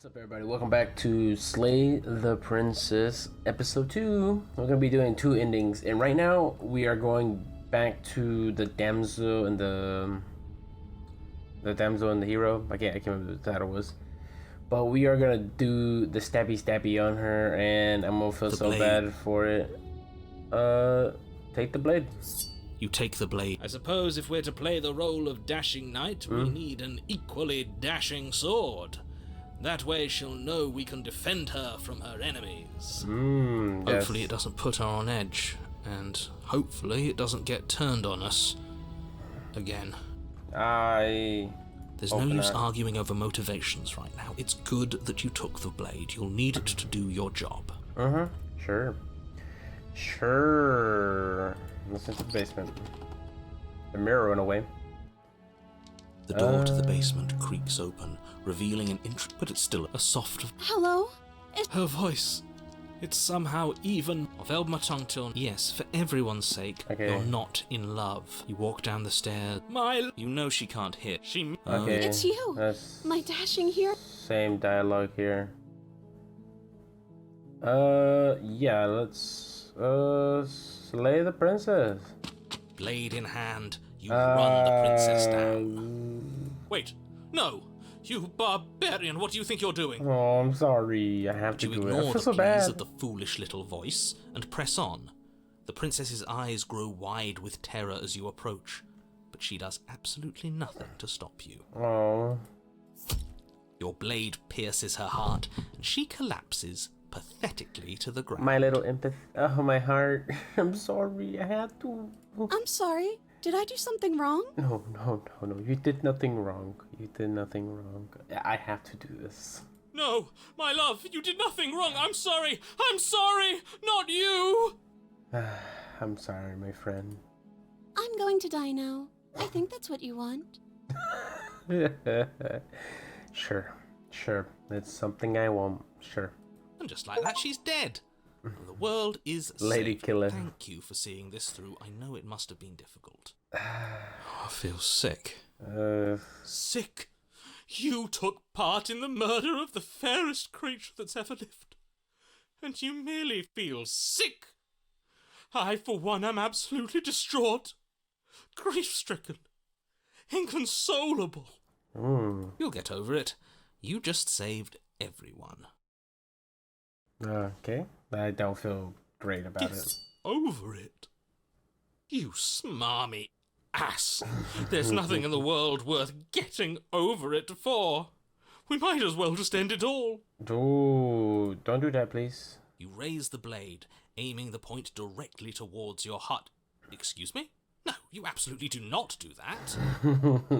What's up, everybody? Welcome back to Slay the Princess episode 2. We're going to be doing 2 endings, and right now we are going back to the damsel and the damsel and the hero. I can't remember what the title was, but we are going to do the stabby on her, and I'm going to feel so bad for it. Take the blade. You take the blade. I suppose if we're to play the role of dashing knight, we need an equally dashing sword. That way she'll know we can defend her from her enemies. Hopefully it doesn't put her on edge, and hopefully it doesn't get turned on us again. There's no use arguing over motivations right now. It's good that you took the blade. You'll need it to do your job. Sure. Listen to the basement. The mirror went away. The door to the basement creaks open, revealing an but it's still a soft... Hello? Her voice. It's somehow even... Velma. Yes, for everyone's sake, you're not in love. You walk down the stairs. You know she can't hear. It's you, my dashing hero. Same dialogue here. Yeah, let's, slay the princess. Blade in hand, you run the princess down. Wait, no! You barbarian, what do you think you're doing? Oh, I'm sorry, I have to do it. You ignore the so pleas bad. of the foolish little voice and press on. The princess's eyes grow wide with terror as you approach, but she does absolutely nothing to stop you. Oh. Your blade pierces her heart, and she collapses pathetically to the ground. My little empath. Oh, my heart. I'm sorry, I had to. I'm sorry. Did I do something wrong? No. You did nothing wrong. I have to do this. No, my love, you did nothing wrong. I'm sorry, not you. I'm sorry, my friend. I'm going to die now. I think that's what you want. Sure. It's something I want. Sure. And just like that, she's dead. And the world is Lady saved. Killer. Thank you for seeing this through. I know it must have been difficult. I feel sick. Sick? You took part in the murder of the fairest creature that's ever lived. And you merely feel sick. I, for one, am absolutely distraught. Grief-stricken. Inconsolable. You'll get over it. You just saved everyone. Okay. I don't feel great about it. Over it? You smarmy ass. There's nothing in the world worth getting over it for. We might as well just end it all. Ooh, don't do that, please. You raise the blade, aiming the point directly towards your heart. Excuse me? No, you absolutely do not do that.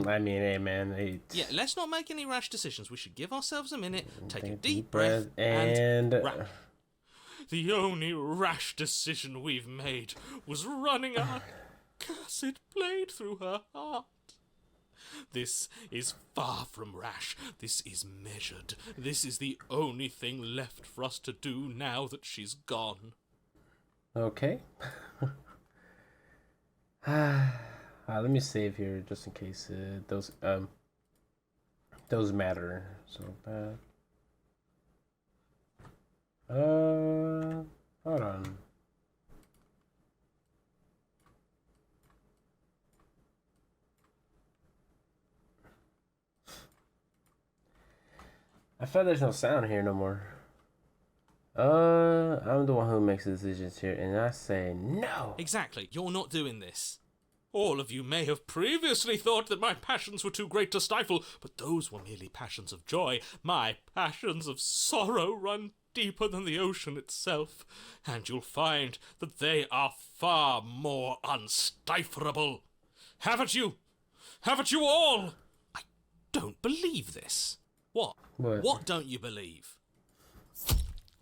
I mean, hey, man. Yeah, let's not make any rash decisions. We should give ourselves a minute, take a deep breath, and... The only rash decision we've made was running our cursed blade through her heart. This is far from rash. This is measured. This is the only thing left for us to do now that she's gone. Okay. Let me save here just in case those matter so bad. Hold on. I feel there's no sound here no more. I'm the one who makes the decisions here, and I say no. Exactly. You're not doing this. All of you may have previously thought that my passions were too great to stifle, but those were merely passions of joy. My passions of sorrow run deeper than the ocean itself, and you'll find that they are far more unstiflable. Have it you all! I don't believe this. What? What don't you believe?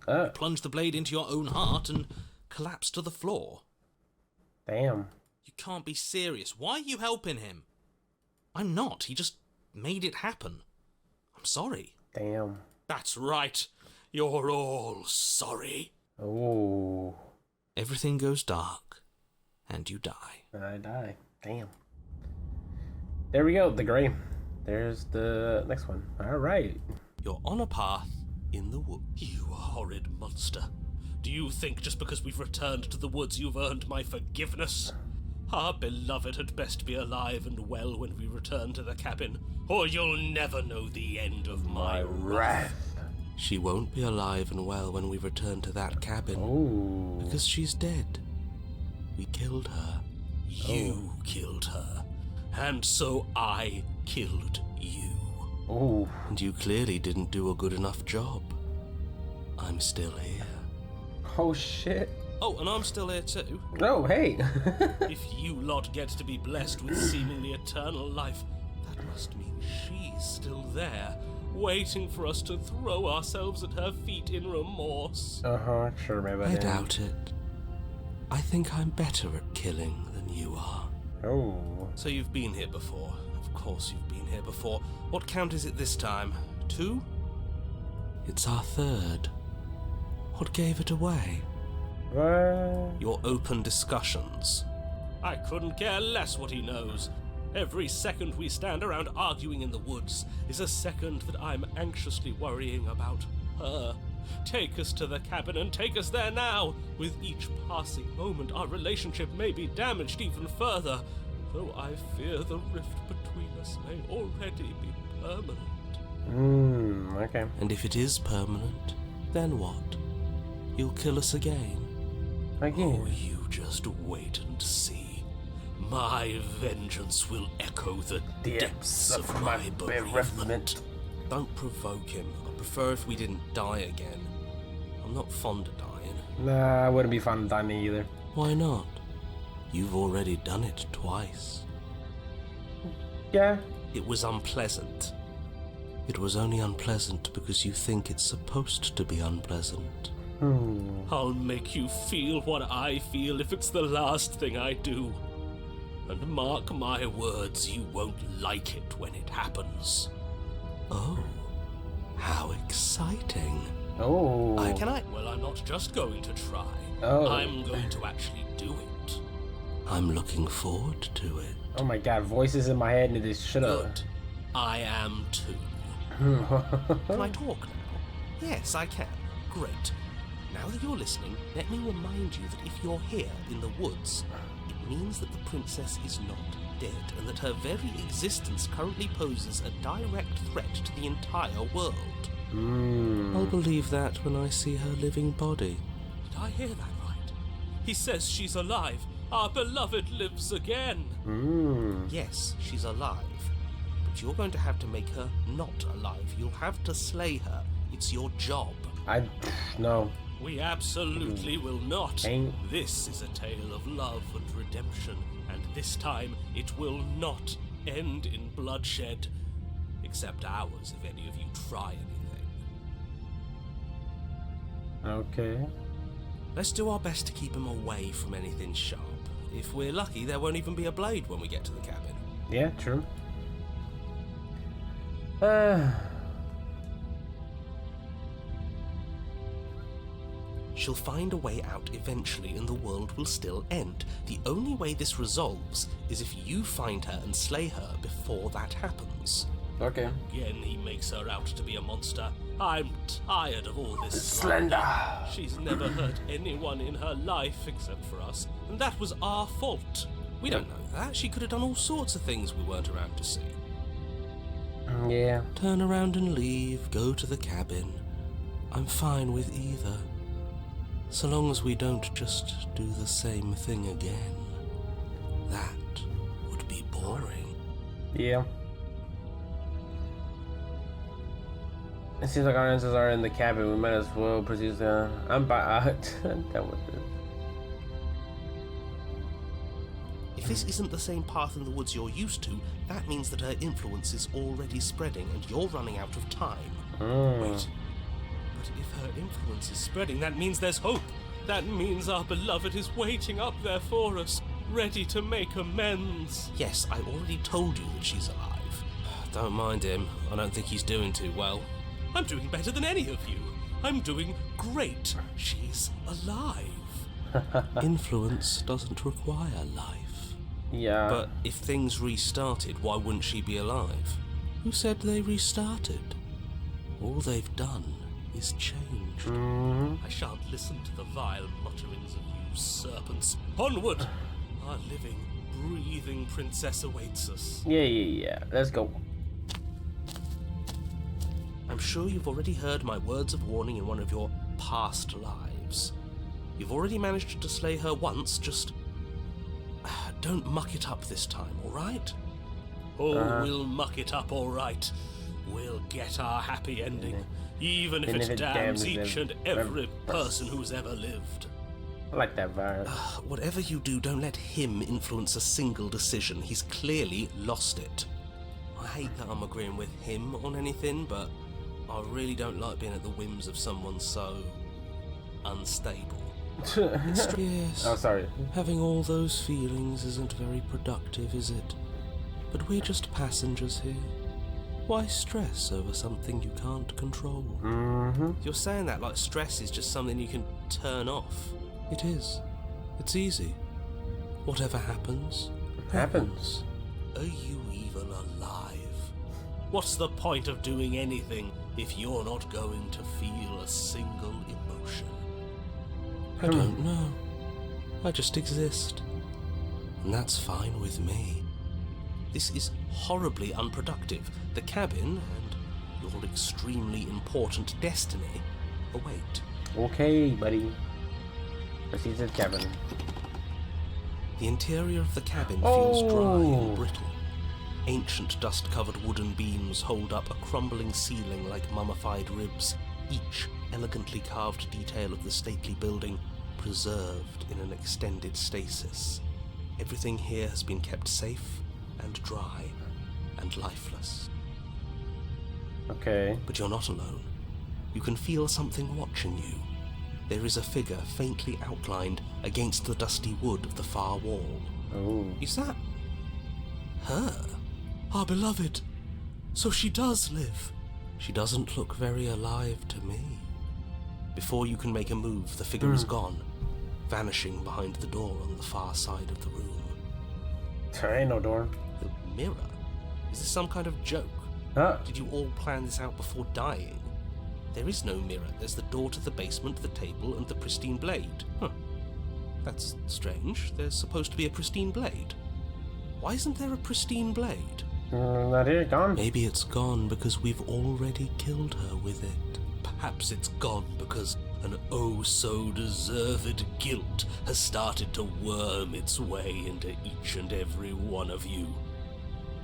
You plunge the blade into your own heart and collapse to the floor. Damn. You can't be serious. Why are you helping him? I'm not. He just made it happen. I'm sorry. Damn. That's right. You're all sorry. Oh. Everything goes dark, and you die. I die. Damn. There we go. The gray. There's the next one. All right. You're on a path in the woods. You horrid monster. Do you think just because we've returned to the woods you've earned my forgiveness? Our beloved had best be alive and well when we return to the cabin, or you'll never know the end of my wrath. She won't be alive and well when we return to that cabin. Oh. Because she's dead. We killed her. You killed her, and so I killed you. Oh. And you clearly didn't do a good enough job. I'm still here. Oh shit. Oh, and I'm still here too. Oh, hey. If you lot get to be blessed with seemingly eternal life, that must mean she's still there, waiting for us to throw ourselves at her feet in remorse. Uh-huh, sure, maybe. I doubt it. I think I'm better at killing than you are. Oh. So you've been here before. Of course you've been here before. What count is it this time? 2? It's our third. What gave it away? What? Your open discussions. I couldn't care less what he knows. Every second we stand around arguing in the woods is a second that I'm anxiously worrying about her. Take us to the cabin and take us there now. With each passing moment, our relationship may be damaged even further, though I fear the rift between us may already be permanent. Okay. And if it is permanent, then what? You'll kill us again? Again. Oh, you just wait and see. My vengeance will echo the depths of my bereavement. Don't provoke him. I'd prefer if we didn't die again. I'm not fond of dying. Nah, I wouldn't be fond of dying either. Why not? You've already done it twice. Yeah. It was unpleasant. It was only unpleasant because you think it's supposed to be unpleasant. I'll make you feel what I feel if it's the last thing I do. And mark my words, you won't like it when it happens. Oh, how exciting. Oh. Can I? Well, I'm not just going to try. Oh. I'm going to actually do it. I'm looking forward to it. Oh my god, voices in my head and this shut up. Good. I am too. Can I talk now? Yes, I can. Great. Now that you're listening, let me remind you that if you're here in the woods, it means that the princess is not dead, and that her very existence currently poses a direct threat to the entire world. I'll believe that when I see her living body. Did I hear that right? He says she's alive. Our beloved lives again. Yes, she's alive. But you're going to have to make her not alive. You'll have to slay her. It's your job. No. We absolutely will not. Ain't. This is a tale of love and redemption, and this time it will not end in bloodshed. Except ours, if any of you try anything. Okay. Let's do our best to keep him away from anything sharp. If we're lucky, there won't even be a blade when we get to the cabin. Yeah, true. She'll find a way out eventually and the world will still end. The only way this resolves is if you find her and slay her before that happens. Okay. Again, he makes her out to be a monster. I'm tired of all this Slender. slander. She's never hurt anyone in her life except for us, and that was our fault. We don't know that. She could have done all sorts of things we weren't around to see. Yeah. Turn around and leave, go to the cabin. I'm fine with either. So long as we don't just do the same thing again. That would be boring. Yeah. It seems like our answers are in the cabin. We might as well proceed to... I'm done with this. If this isn't the same path in the woods you're used to, that means that her influence is already spreading and you're running out of time. Wait. But if her influence is spreading, that means there's hope. That means our beloved is waiting up there for us, ready to make amends. Yes, I already told you that she's alive. Don't mind him. I don't think he's doing too well. I'm doing better than any of you. I'm doing great. She's alive. Influence doesn't require life. Yeah. But if things restarted, why wouldn't she be alive? Who said they restarted? All they've done is changed. I shan't listen to the vile mutterings of you serpents. Onward! Our living, breathing princess awaits us. Yeah. Let's go. I'm sure you've already heard my words of warning in one of your past lives. You've already managed to slay her once, just don't muck it up this time, alright? Oh, we'll muck it up alright. We'll get our happy ending, even if it damns each and every person who's ever lived. I like that vibe. Whatever you do, don't let him influence a single decision. He's clearly lost it. I hate that I'm agreeing with him on anything, but I really don't like being at the whims of someone so unstable. Yes. Oh, sorry. Having all those feelings isn't very productive, is it? But we're just passengers here. Why stress over something you can't control? You're saying that like stress is just something you can turn off. It is. It's easy. Whatever happens, happens. Are you even alive? What's the point of doing anything if you're not going to feel a single emotion? I don't know. I just exist. And that's fine with me. This is horribly unproductive. The cabin and your extremely important destiny await. Okay, buddy. Proceed to the cabin. The interior of the cabin feels dry and brittle. Ancient dust-covered wooden beams hold up a crumbling ceiling like mummified ribs, each elegantly carved detail of the stately building preserved in an extended stasis. Everything here has been kept safe and dry and lifeless. Okay. But you're not alone. You can feel something watching you. There is a figure faintly outlined against the dusty wood of the far wall. Oh. Is that her? Our beloved. So she does live. She doesn't look very alive to me. Before you can make a move, the figure is gone, vanishing behind the door on the far side of the room. There ain't no door. The mirror? Is this some kind of joke? Huh? Did you all plan this out before dying? There is no mirror. There's the door to the basement, the table, and the pristine blade. That's strange. There's supposed to be a pristine blade. Why isn't there a pristine blade? Not here, gone. Maybe it's gone because we've already killed her with it. Perhaps it's gone because an oh-so-deserved guilt has started to worm its way into each and every one of you.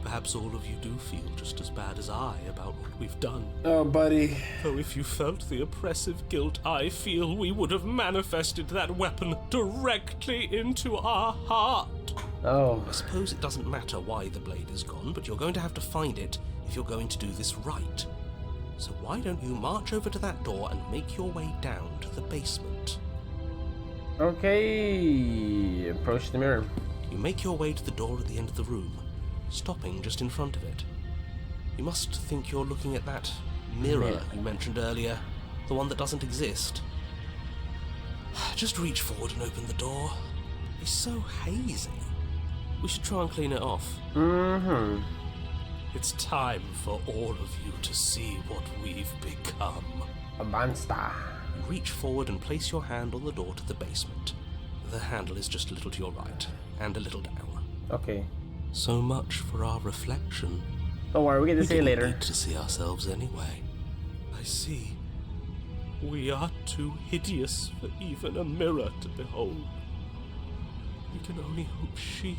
Perhaps all of you do feel just as bad as I about what we've done. Oh, buddy. Though if you felt the oppressive guilt I feel, we would have manifested that weapon directly into our heart. Oh. I suppose it doesn't matter why the blade is gone, but you're going to have to find it if you're going to do this right. So why don't you march over to that door and make your way down to the basement? Okay. Approach the mirror. You make your way to the door at the end of the room, stopping just in front of it. You must think you're looking at that mirror you mentioned earlier, the one that doesn't exist. Just reach forward and open the door. It's so hazy. We should try and clean it off. It's time for all of you to see what we've become. A monster. Reach forward and place your hand on the door to the basement. The handle is just a little to your right, and a little down. Okay. So much for our reflection. Don't worry, we get to see it We later. don't need to see ourselves anyway. I see. We are too hideous for even a mirror to behold. We can only hope she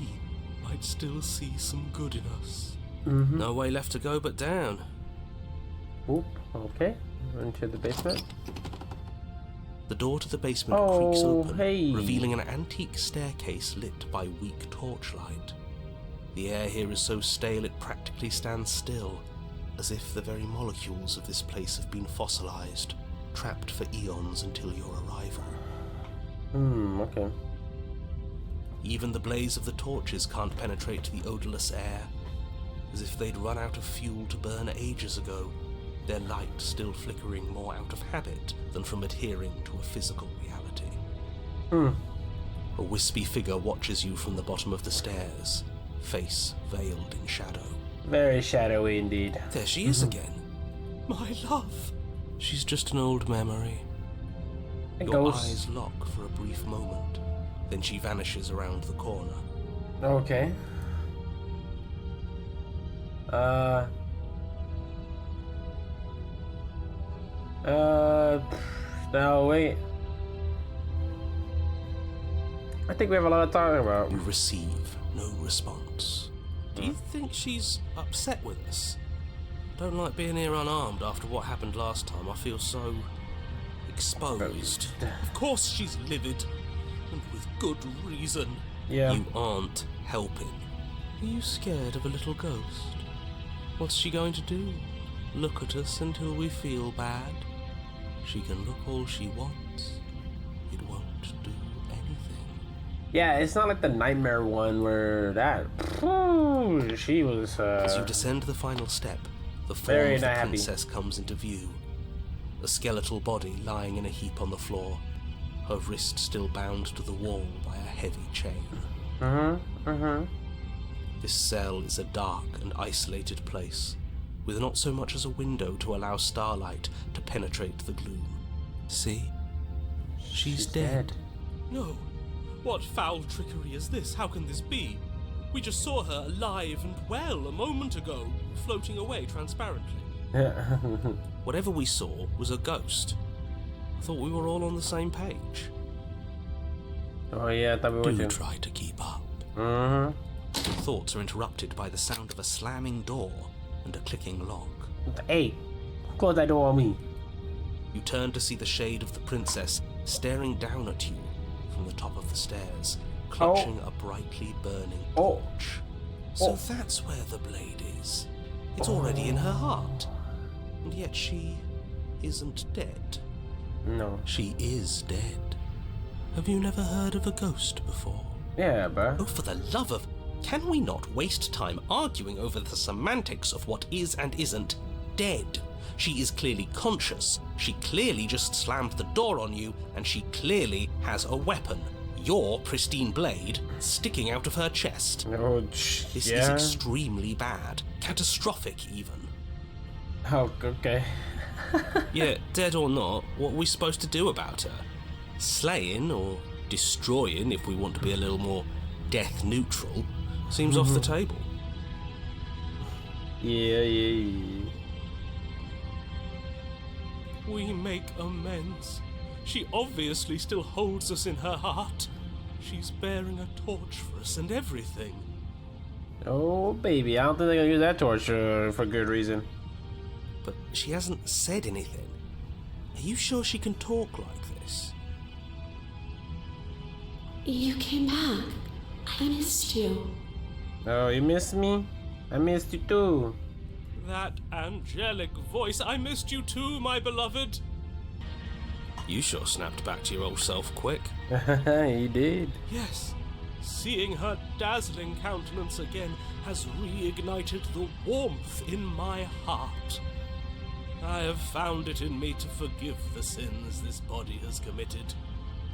might still see some good in us. No way left to go but down. Oop. Okay. Into the basement. The door to the basement creaks open, hey. revealing an antique staircase lit by weak torchlight. The air here is so stale it practically stands still, as if the very molecules of this place have been fossilized, trapped for eons until your arrival. Okay. Even the blaze of the torches can't penetrate the odorless air, as if they'd run out of fuel to burn ages ago, their light still flickering more out of habit than from adhering to a physical reality. A wispy figure watches you from the bottom of the stairs, face veiled in shadow. Very shadowy indeed. There she is again. My love. She's just an old memory. A Your ghost. eyes lock for a brief moment, then she vanishes around the corner. Okay. Now wait. I think we have a lot to talk about. You receive no response. Do you think she's upset with us? Don't like being here unarmed after what happened last time. I feel so exposed. Of course she's livid, and with good reason. Yeah. You aren't helping. Are you scared of a little ghost? What's she going to do? Look at us until we feel bad? She can look all she wants. It won't do anything. Yeah, it's not like the nightmare one where she was As you descend the final step, the form Very of the not happy. princess comes into view. A skeletal body lying in a heap on the floor, her wrist still bound to the wall by a heavy chain. This cell is a dark and isolated place, with not so much as a window to allow starlight to penetrate the gloom. See? She's dead. No. What foul trickery is this? How can this be? We just saw her alive and well a moment ago, floating away transparently. Whatever we saw was a ghost. I thought we were all on the same page. Oh yeah, I thought we were Do too. try to keep up. Mm-hmm. Your thoughts are interrupted by the sound of a slamming door and a clicking lock. Hey, close that door on me. You turn to see the shade of the princess staring down at you from the top of the stairs, clutching a brightly burning Oh. torch. So that's where the blade is. It's already in her heart. And yet she isn't dead. No. She is dead. Have you never heard of a ghost before? Yeah, bruh. Oh, for the love of... Can we not waste time arguing over the semantics of what is and isn't dead? She is clearly conscious. She clearly just slammed the door on you, and she clearly has a weapon. Your pristine blade sticking out of her chest. Oh, This is yeah. extremely bad. Catastrophic, even. Oh, okay. Yeah, dead or not, what are we supposed to do about her? Slaying, or destroying, if we want to be a little more death neutral, seems off the table. Yeah. We make amends. She obviously still holds us in her heart. She's bearing a torch for us and everything. Oh, baby, I don't think they're gonna use that torch for good reason. But she hasn't said anything. Are you sure she can talk like this? You came back. I missed you. Oh, you missed me? I missed you too. That angelic voice. I missed you too, my beloved. You sure snapped back to your old self quick. You did. Yes, seeing her dazzling countenance again has reignited the warmth in my heart. I have found it in me to forgive the sins this body has committed.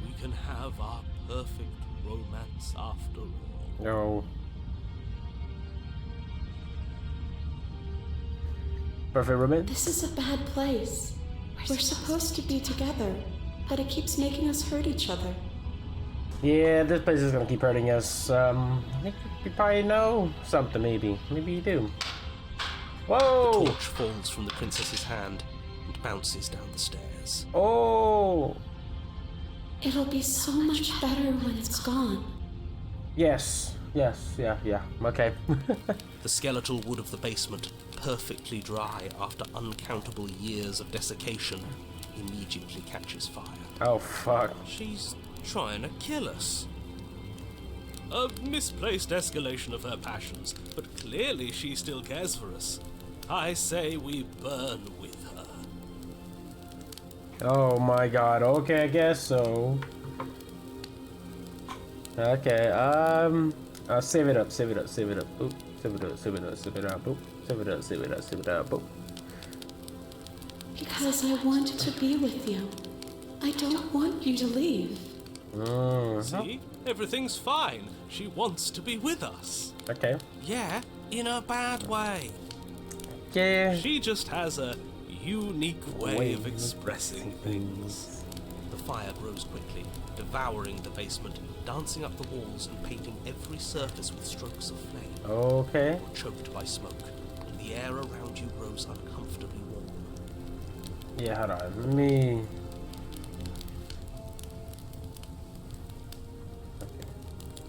We can have our perfect romance after all. No. Perfect romance? This is a bad place. We're supposed to be together, but it keeps making us hurt each other. Yeah, this place is gonna keep hurting us. I think you probably know something, maybe. Maybe you do. Whoa! Torch falls from the princess's hand and bounces down the stairs. Oh! It'll be so much better when it's gone. Yes. Yeah. Okay. The skeletal wood of the basement, perfectly dry after uncountable years of desiccation, immediately catches fire. Oh, fuck. She's trying to kill us. A misplaced escalation of her passions, but clearly she still cares for us. I say we burn with her. Oh my god. Okay, I guess so. Okay, save it up. Oop, save it up. Oop, save it up. Oop. Because I want to be with you. I don't want you to leave. See? Everything's fine. She wants to be with us. Okay. Yeah, in a bad way. Yeah. She just has a unique way of expressing things. The fire grows quickly, devouring the basement, dancing up the walls and painting every surface with strokes of flame. Okay. You're choked by smoke, and the air around you grows uncomfortably warm. Yeah, hold on. Let me.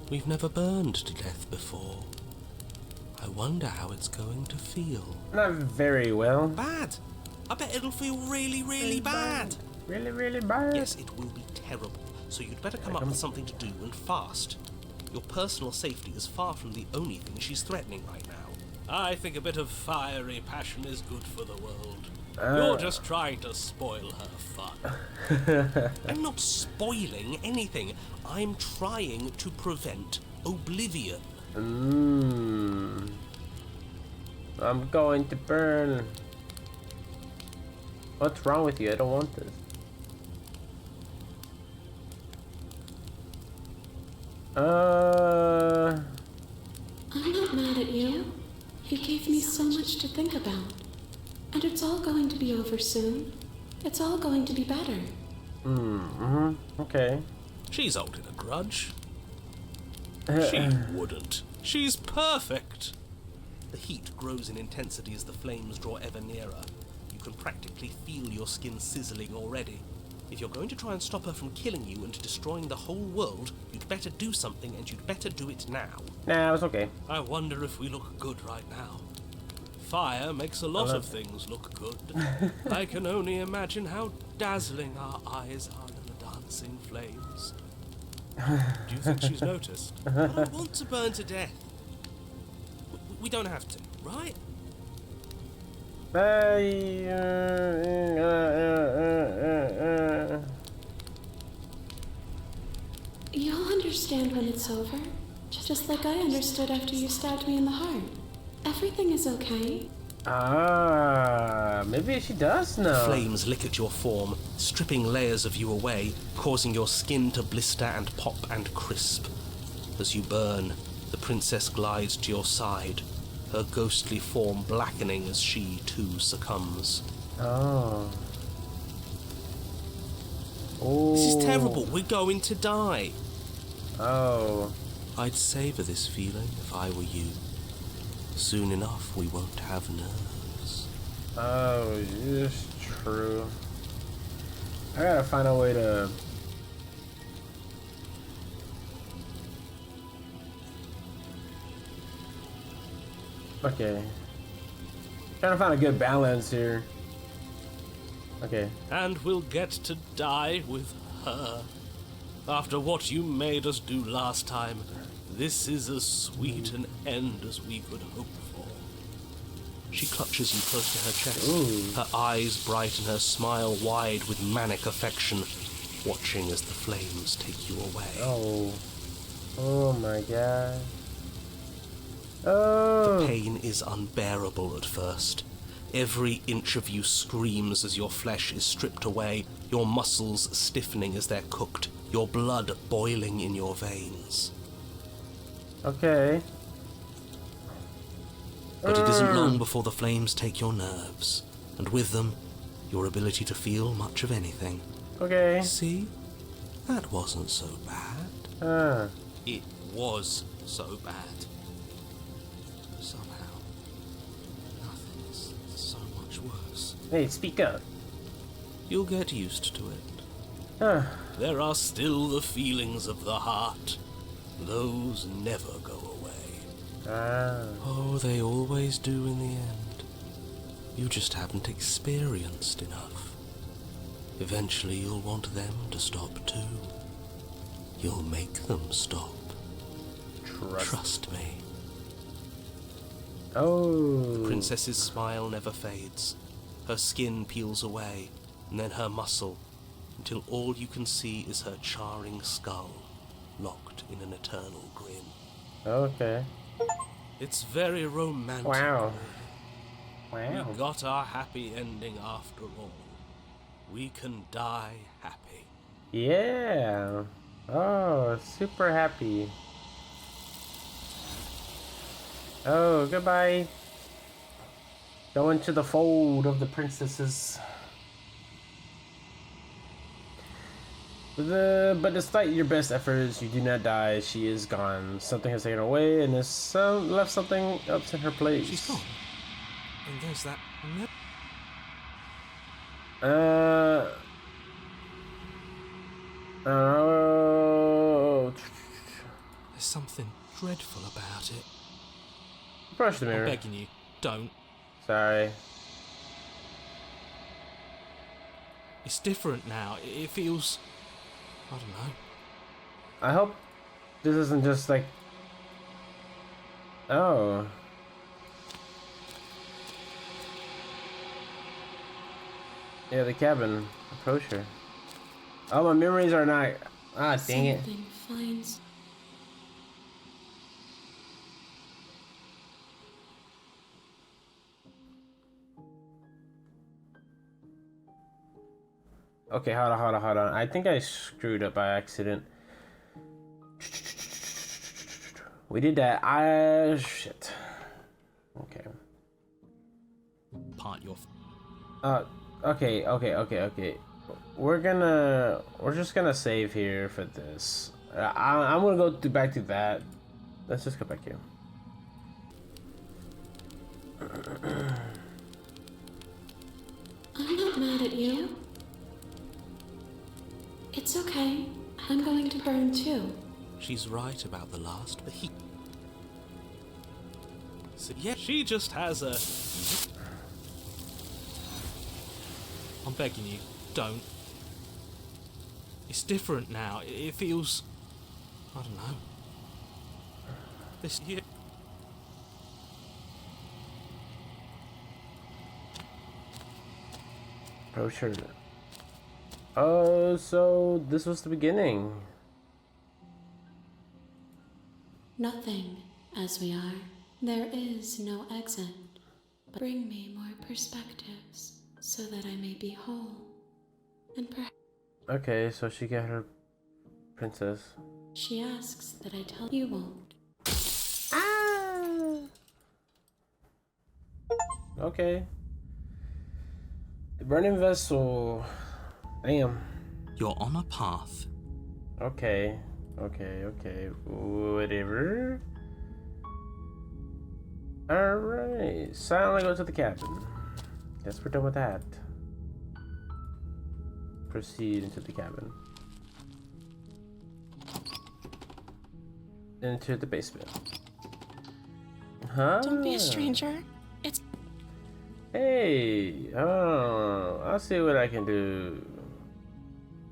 We've never burned to death before. I wonder how it's going to feel. Not very well. Bad! I bet it'll feel really, really bad. Really, really bad. Yes, it will be terrible. So you'd better come up with something to do, and fast. Your personal safety is far from the only thing she's threatening right now. I think a bit of fiery passion is good for the world. You're just trying to spoil her fun. I'm not spoiling anything. I'm trying to prevent oblivion. I'm going to burn. What's wrong with you? I don't want this. I'm not mad at you. You gave me so much to think about. And it's all going to be over soon. It's all going to be better. Okay. She's holding a grudge. She wouldn't. She's perfect. The heat grows in intensity as the flames draw ever nearer. You can practically feel your skin sizzling already. If you're going to try and stop her from killing you and destroying the whole world, you'd better do something, and you'd better do it now. Nah, it's okay. I wonder if we look good right now. Fire makes a lot of things look good. I can only imagine how dazzling our eyes are in the dancing flames. Do you think she's noticed? I don't want to burn to death. We don't have to, right? You'll understand when it's over. Just like I understood after you stabbed me in the heart. Everything is okay. Maybe she does know. Flames lick at your form, stripping layers of you away, causing your skin to blister and pop and crisp. As you burn, the princess glides to your side, her ghostly form blackening as she too succumbs. Oh. This is terrible. We're going to die. Oh. I'd savor this feeling if I were you. Soon enough, we won't have nerves. Oh, it's true. I gotta find a way to. Okay. Trying to find a good balance here. Okay. And we'll get to die with her. After what you made us do last time, this is as sweet an end as we could hope for. She clutches you close to her chest, Ooh. her eyes bright and her smile wide with manic affection, watching as the flames take you away. Oh. Oh my god. Oh. Pain is unbearable at first. Every inch of you screams as your flesh is stripped away, your muscles stiffening as they're cooked, your blood boiling in your veins. Okay. But it isn't long before the flames take your nerves, and with them, your ability to feel much of anything. Okay. See? That wasn't so bad. It was so bad. Somehow, nothing is so much worse. Hey, speak up. You'll get used to it. There are still the feelings of the heart. Those never go away. Oh, they always do in the end. You just haven't experienced enough. Eventually you'll want them to stop too. You'll make them stop. Trust me. Oh. The princess's smile never fades. Her skin peels away, and then her muscle, until all you can see is her charring skull, locked in an eternal grin. Okay. It's very romantic. Wow. We Wow. got our happy ending after all. We can die happy. Yeah. Oh, super happy. Oh, goodbye. Go into the fold of the princesses. But despite your best efforts, you do not die. She is gone. Something has taken her away and has left something else in her place. She's gone. And there's that. Oh. There's something dreadful about it. Brush the mirror. I'm begging you, don't. Sorry. It's different now. It feels. I don't know. I hope this isn't just like. Oh. Yeah, the cabin. Approach her. Oh, my memories are not. Ah, dang it. Something finds. Okay, hold on. I think I screwed up by accident. We did that. Shit. Okay. Part your. Okay. We're just gonna save here for this. I'm gonna go back to that. Let's just go back here. I'm not mad at you. It's okay. I'm going to burn too. She's right about the last, but he. So, yeah, she just has a. I'm begging you, don't. It's different now. It feels. I don't know. This year. Oh, sure. Oh, so this was the beginning. Nothing, as we are. There is no exit. But bring me more perspectives, so that I may be whole. And perhaps Okay, so she got her princess. she asks that I tell you won't. Okay. The burning vessel. Damn. You're on a path. Okay. Whatever. Alright. Silently go to the cabin. Guess we're done with that. Proceed into the cabin. Into the basement. Huh? Don't be a stranger. It's Hey, oh, I'll see what I can do.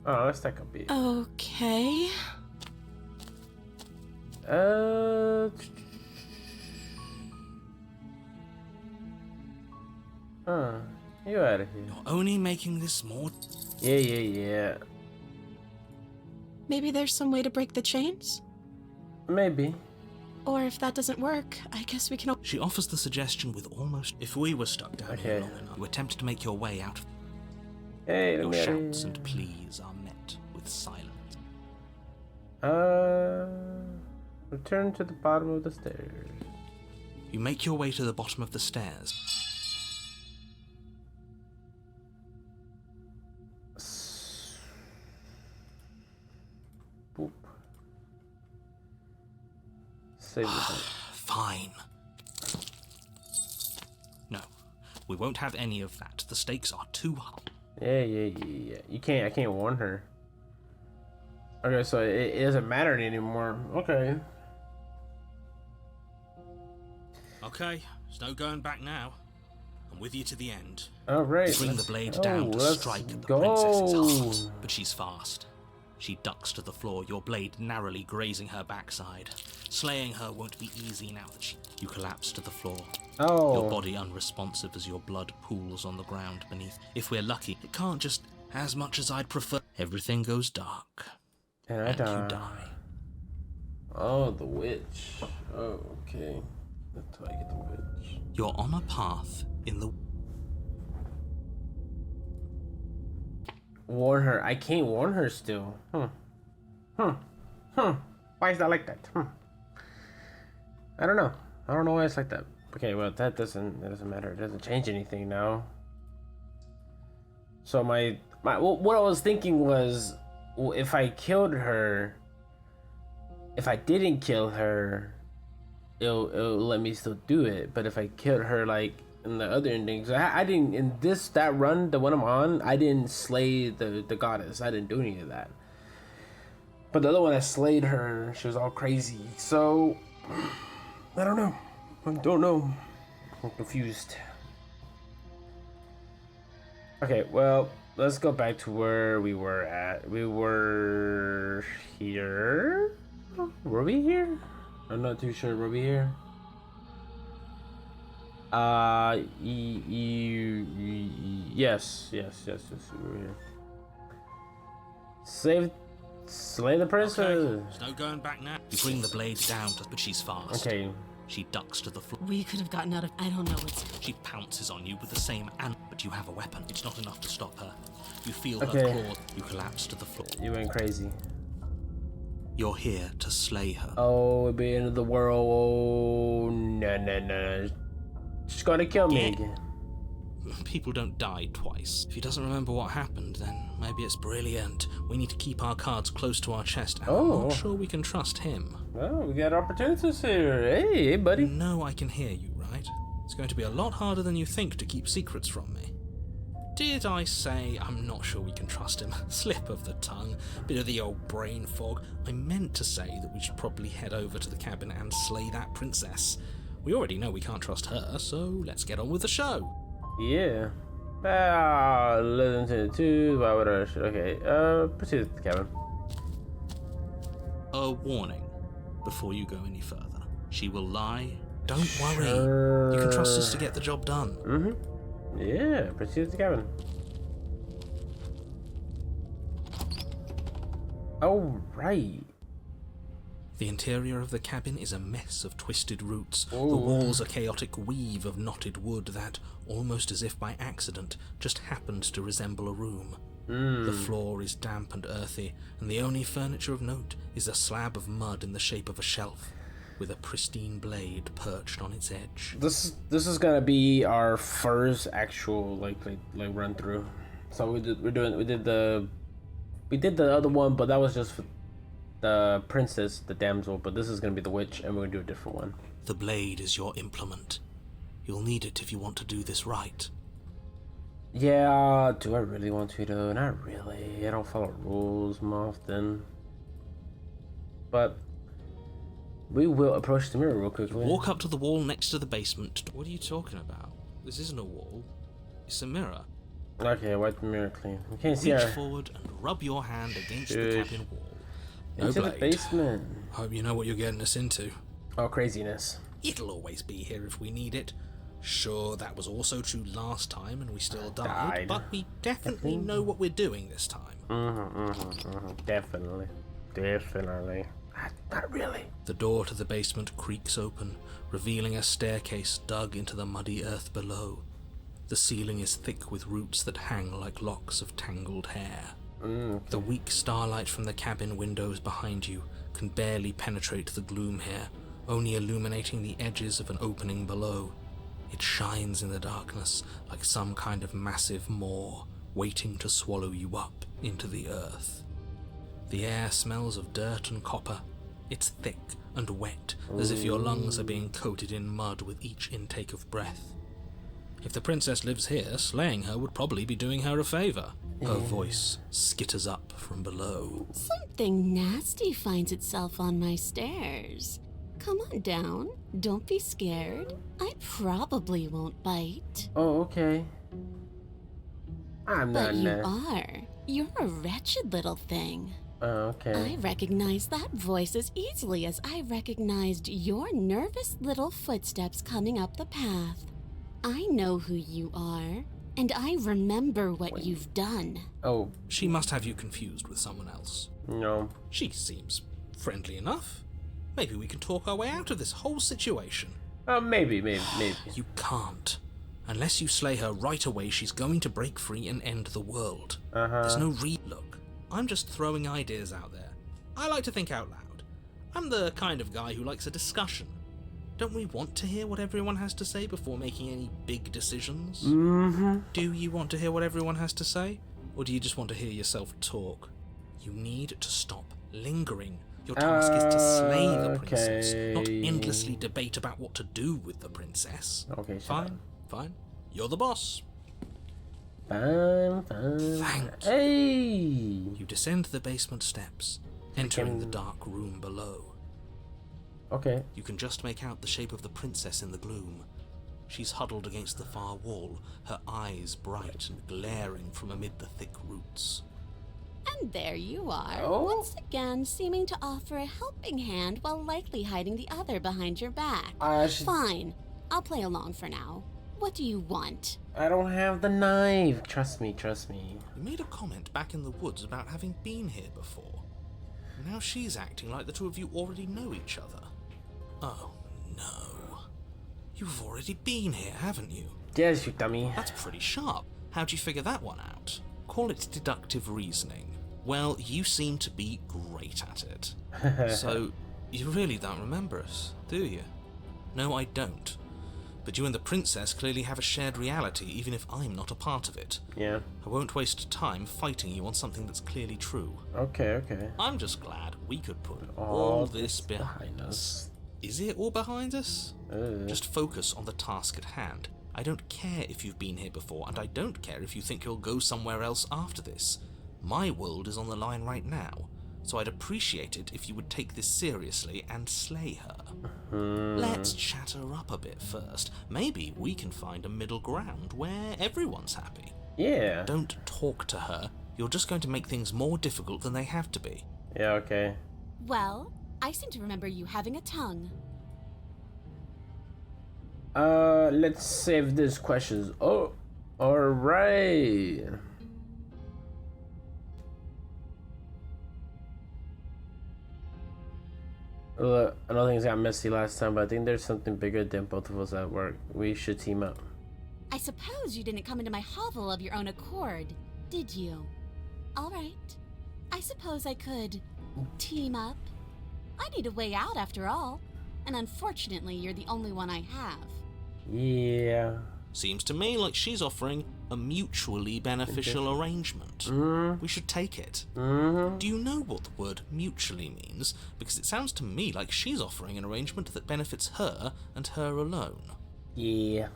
Oh, let's take a beat. okay. You out of here. You're only making this more. Yeah. Maybe there's some way to break the chains? Maybe. Or if that doesn't work, I guess we can. She offers the suggestion with almost. If we were stuck down here long enough, you attempt to make your way out. Hey, let Your me out of shouts here. and pleas are met with silence. Return to the bottom of the stairs. You make your way to the bottom of the stairs. Boop. Save this. Fine. No, we won't have any of that. The stakes are too high. Yeah. I can't warn her. Okay, so it doesn't matter anymore. Okay. Okay, there's no going back now. I'm with you to the end. Alright. Bring the blade down to let's strike at the go. princess's heart, but she's fast. She ducks to the floor, your blade narrowly grazing her backside. Slaying her won't be easy now that you collapse to the floor. Oh. Your body unresponsive as your blood pools on the ground beneath. If we're lucky, it can't just as much as I'd prefer. Everything goes dark. And You die. Oh, the witch. Oh, okay. That's how I get the witch. You're on a path in the. Warn her. I can't warn her still. Why is that like that? I don't know. I don't know why it's like that. Okay, well that doesn't matter. It doesn't change anything now. So what I was thinking was, well, if I killed her, if I didn't kill her, it'll let me still do it. But if I killed her like in the other endings, I didn't in that run, the one I'm on, I didn't slay the goddess. I didn't do any of that. But the other one, I slayed her. She was all crazy. So I don't know. I'm confused. Okay, well, let's go back to where we were at. We were here. Were we here? I'm not too sure. Were we here? Yes, we were here. Slay the princess. Okay, there's no going back now. You bring the blade down, but she's fast. Okay. She ducks to the floor. We could have gotten out of. I don't know what's. She pounces on you with the same but you have a weapon. It's not enough to stop her. You feel Okay. her claw. You collapse to the floor. You went crazy. You're here to slay her. Oh, it'd be end of the world. Oh, no. She's gonna kill me again. People don't die twice. If he doesn't remember what happened, then maybe it's brilliant. We need to keep our cards close to our chest. And I'm not sure we can trust him. Well, we got opportunities here. Hey, buddy. No, I can hear you, right? It's going to be a lot harder than you think to keep secrets from me. Did I say I'm not sure we can trust him? Slip of the tongue, bit of the old brain fog. I meant to say that we should probably head over to the cabin and slay that princess. We already know we can't trust her, so let's get on with the show. Yeah. Listen to the two. Why would I? Okay. Proceed to the cabin. A warning before you go any further. She will lie. Don't worry. You can trust us to get the job done. Mm-hmm. Yeah. Proceed to the cabin. Oh, right. The interior of the cabin is a mess of twisted roots. Ooh. The walls a chaotic weave of knotted wood that, almost as if by accident, just happens to resemble a room. The floor is damp and earthy, and the only furniture of note is a slab of mud in the shape of a shelf, with a pristine blade perched on its edge. This is gonna be our first actual like run through. So we did the other one, but that was just for the princess, the damsel. But this is gonna be the witch, and we're gonna do a different one. The blade is your implement. You'll need it if you want to do this right. Yeah, do I really want to though? Not really. I don't follow rules more often. But we will approach the mirror real quickly. Walk up to the wall next to the basement. What are you talking about? This isn't a wall. It's a mirror. Okay, wipe the mirror clean. You can't see Reach her. forward and rub your hand against Dude. the cabin wall. No Into blade. the basement. Hope you know what you're getting us into. Oh, craziness. It'll always be here if we need it. Sure, that was also true last time and we still Died. but we definitely know what we're doing this time. Definitely. Not really. The door to the basement creaks open, revealing a staircase dug into the muddy earth below. The ceiling is thick with roots that hang like locks of tangled hair. The weak starlight from the cabin windows behind you can barely penetrate the gloom here, only illuminating the edges of an opening below. It shines in the darkness like some kind of massive maw, waiting to swallow you up into the earth. The air smells of dirt and copper. It's thick and wet, as if your lungs are being coated in mud with each intake of breath. If the princess lives here, slaying her would probably be doing her a favor. Her voice skitters up from below. Something nasty finds itself on my stairs. Come on down. Don't be scared. I probably won't bite. Oh, okay. I'm But not you nasty. are. You're a wretched little thing. Oh, okay. I recognize that voice as easily as I recognized your nervous little footsteps coming up the path. I know who you are, and I remember what you've done. Oh, She must have you confused with someone else. no. She seems friendly enough. Maybe we can talk our way out of this whole situation. Maybe. You can't. Unless you slay her right away, she's going to break free and end the world. There's no Look, I'm just throwing ideas out there. I like to think out loud. I'm the kind of guy who likes a discussion. Don't we want to hear what everyone has to say before making any big decisions? Mm-hmm. Do you want to hear what everyone has to say? Or do you just want to hear yourself talk? You need to stop lingering. Your task is to slay the princess, not Okay. endlessly debate about what to do with the princess. Okay, shut Fine, fine. You're the boss. Fine. Thank you. Hey! You descend the basement steps, entering the dark room below. Okay. You can just make out the shape of the princess in the gloom. She's huddled against the far wall, her eyes bright and glaring from amid the thick roots. And there you are, Oh. once again seeming to offer a helping hand while likely hiding the other behind your back. Fine, I'll play along for now. What do you want? I don't have the knife. Trust me. You made a comment back in the woods about having been here before. Now she's acting like the two of you already know each other. Oh, no. You've already been here, haven't you? Yes, you dummy. That's pretty sharp. How'd you figure that one out? Call it deductive reasoning. Well, you seem to be great at it. So, you really don't remember us, do you? No, I don't. But you and the princess clearly have a shared reality, even if I'm not a part of it. Yeah. I won't waste time fighting you on something that's clearly true. Okay. I'm just glad we could put All all this behind us. Is it all behind us? Just focus on the task at hand. I don't care if you've been here before, and I don't care if you think you'll go somewhere else after this. My world is on the line right now, so I'd appreciate it if you would take this seriously and slay her. Let's chat her up a bit first. Maybe we can find a middle ground where everyone's happy. Yeah. Don't talk to her. You're just going to make things more difficult than they have to be. Yeah, okay. Well, I seem to remember you having a tongue. Let's save this questions. Oh, alright. Look, I know things got messy last time, but I think there's something bigger than both of us at work. We should team up. I suppose you didn't come into my hovel of your own accord, did you? All right. I suppose I could team up. I need a way out after all, and unfortunately you're the only one I have. Yeah. Seems to me like she's offering a mutually beneficial arrangement. We should take it. Do you know what the word mutually means? Because it sounds to me like she's offering an arrangement that benefits her and her alone. Yeah.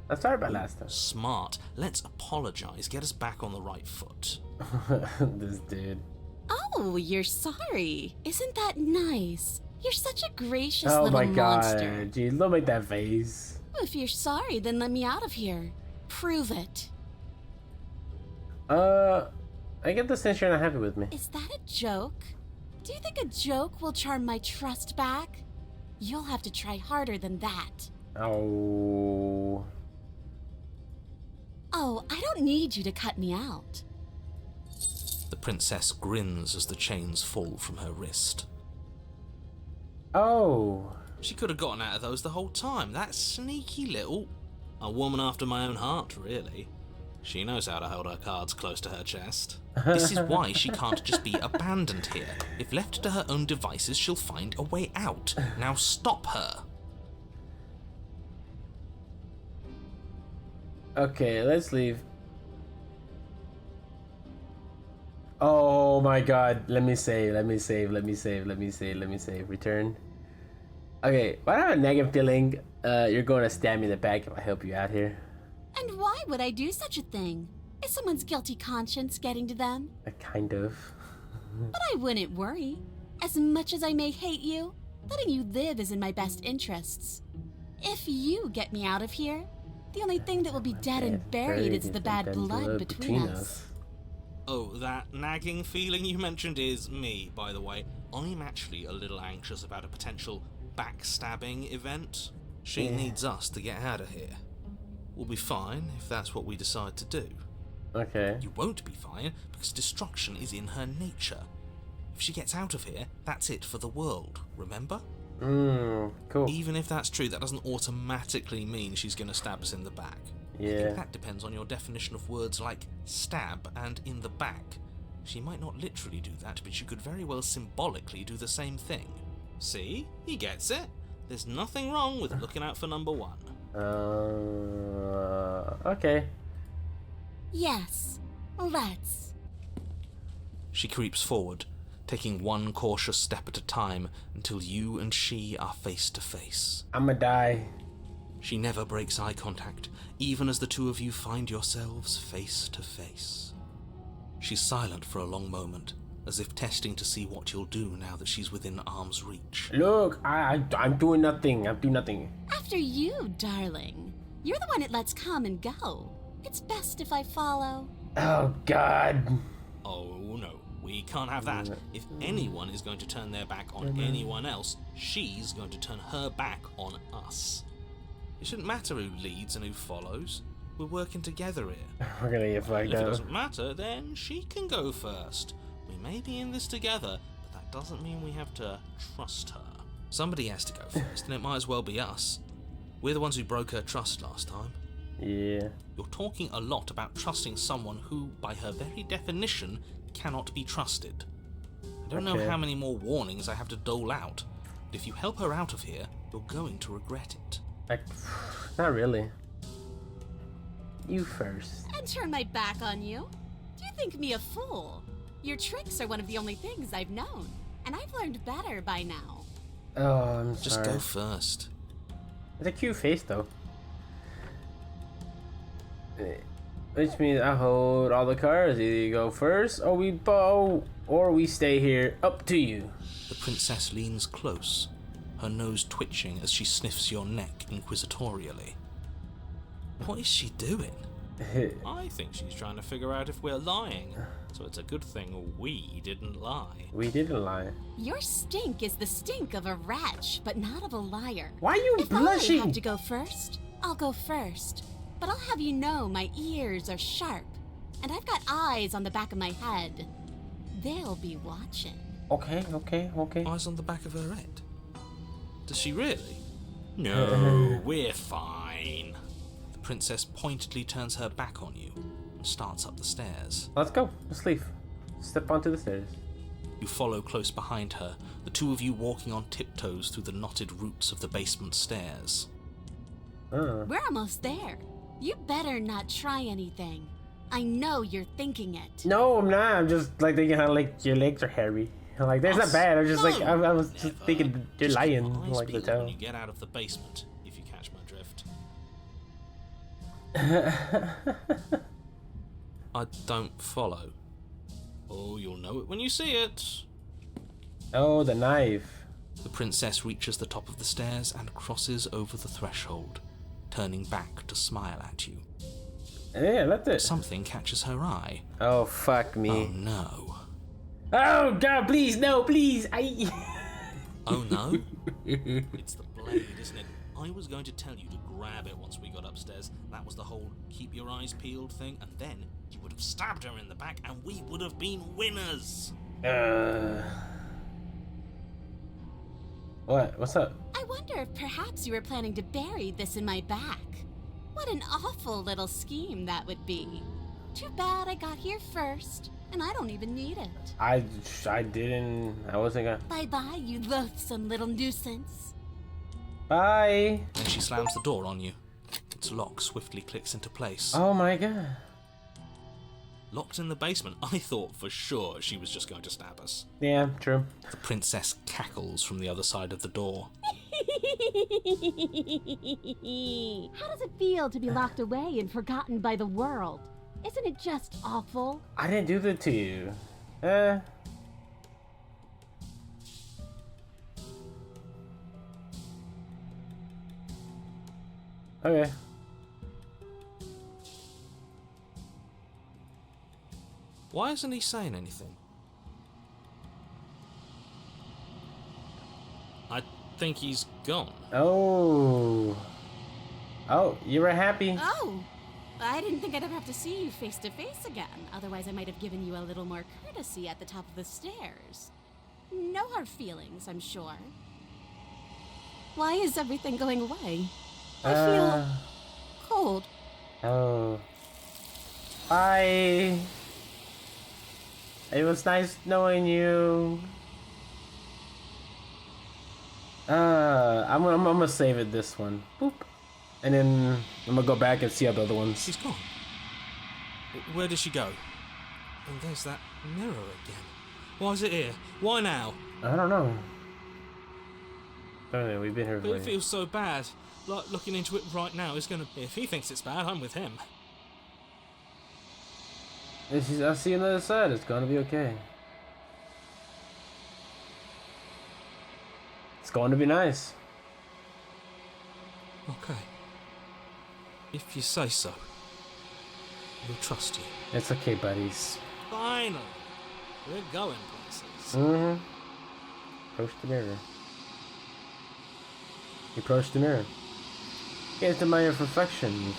I started by last time. Smart. Let's apologize. Get us back on the right foot. This dude. Oh, you're sorry. Isn't that nice? You're such a gracious Oh little my monster. god. Jeez, don't make that face. If you're sorry, then let me out of here. Prove it. I get the sense you're not happy with me. Is that a joke? Do you think a joke will charm my trust back? You'll have to try harder than that. Oh. Oh, I don't need you to cut me out. The princess grins as the chains fall from her wrist. Oh. She could have gotten out of those the whole time. That sneaky little... A woman after my own heart, really. She knows how to hold her cards close to her chest. This is why she can't just be abandoned here. If left to her own devices, she'll find a way out. Now stop her. Okay, let's leave. Oh my god. Let me save. Return. Okay, but I have a negative feeling you're going to stab me in the back if I help you out here. And why would I do such a thing? Is someone's guilty conscience getting to them? Kind of. But I wouldn't worry. As much as I may hate you, letting you live is in my best interests. If you get me out of here, the only thing that will be dead and buried is the bad blood between us. Oh, that nagging feeling you mentioned is me, by the way. I'm actually a little anxious about a potential backstabbing event. She needs us to get out of here. We'll be fine if that's what we decide to do. Okay. You won't be fine because destruction is in her nature. If she gets out of here, that's it for the world, remember? Cool. Even if that's true, that doesn't automatically mean she's going to stab us in the back. I Yeah. think that depends on your definition of words like stab and in the back. She might not literally do that, but she could very well symbolically do the same thing. See? He gets it. There's nothing wrong with looking out for number one. Okay. Yes, let's. She creeps forward, taking one cautious step at a time until you and she are face to face. I'ma die. She never breaks eye contact, even as the two of you find yourselves face to face. She's silent for a long moment, as if testing to see what you'll do now that she's within arm's reach. Look, I'm doing nothing. I'm doing nothing. After you, darling. You're the one it lets come and go. It's best if I follow. Oh, God. Oh no, we can't have that. If anyone is going to turn their back on anyone else, she's going to turn her back on us. It shouldn't matter who leads and who follows. We're working together here. We're gonna get flagged If it out. doesn't matter, then she can go first. We may be in this together, but that doesn't mean we have to trust her. Somebody has to go first, and it might as well be us. We're the ones who broke her trust last time. Yeah. You're talking a lot about trusting someone who, by her very definition, cannot be trusted. I don't know Okay. how many more warnings I have to dole out, but if you help her out of here, you're going to regret it. Like, not really. You first. And turn my back on you? Do you think me a fool? Your tricks are one of the only things I've known, and I've learned better by now. Oh, I'm Just sorry. go first. It's a cute face, though. Which means I hold all the cards. Either you go first, or we bow, or we stay here. Up to you. The princess leans close, her nose twitching as she sniffs your neck inquisitorially. What is she doing? I think she's trying to figure out if we're lying, so it's a good thing we didn't lie. We didn't lie. Your stink is the stink of a wretch, but not of a liar. Why are you If I have blushing? to go first, I'll go first. But I'll have you know my ears are sharp, and I've got eyes on the back of my head. They'll be watching. Okay. Eyes on the back of her head. Does she really? No, we're fine. The princess pointedly turns her back on you and starts up the stairs. Let's go. Let's leave. Step onto the stairs. You follow close behind her, the two of you walking on tiptoes through the knotted roots of the basement stairs. We're almost there. You better not try anything. I know you're thinking it. No, I'm not. I'm just like thinking how like your legs are hairy. I'm like, that's not bad. I'm just like, I was just Never. thinking you're Just keep lying. your eyes Like the peeled tell. when you get out of the basement, if you catch my drift. I don't follow. Oh, you'll know it when you see it. Oh, the knife. The princess reaches the top of the stairs and crosses over the threshold, turning back to smile at you. Yeah, that's it. Something catches her eye. Oh, fuck Oh me. no. Oh, God, please, no, please. Oh no? It's the blade, isn't it? I was going to tell you to grab it once we got upstairs. That was the whole keep your eyes peeled thing, and then you would have stabbed her in the back and we would have been winners. What? What's up? I wonder if perhaps you were planning to bury this in my back. What an awful little scheme that would be. Too bad I got here first, and I don't even need it. I didn't. I wasn't gonna. Bye-bye, you loathsome little nuisance. Bye. Then she slams the door on you. Its lock swiftly clicks into place. Oh my God. Locked in the basement, I thought for sure she was just going to stab us. Yeah, true. The princess cackles from the other side of the door. How does it feel to be locked away and forgotten by the world? Isn't it just awful? I didn't do that to you. Okay. Why isn't he saying anything? I think he's gone. Oh. Oh, you were happy? Oh, I didn't think I'd ever have to see you face to face again. Otherwise, I might have given you a little more courtesy at the top of the stairs. No hard feelings, I'm sure. Why is everything going away? I feel cold. Oh. Bye. It was nice knowing you. I'm gonna save it this one. Boop. And then I'm gonna go back and see all the other ones. She's gone. Where did she go? And there's that mirror again. Why is it here? Why now? I don't know. Oh, yeah, we've been here But for it feels so bad. Like looking into it right now is gonna. If he thinks it's bad, I'm with him. I see you on the other side. It's gonna be okay. It's going to be nice. Okay. If you say so. We'll trust you. It's okay, buddies. Finally. We're going places. Mm-hmm. Approach the mirror. Approach the mirror. Gaze to my reflections.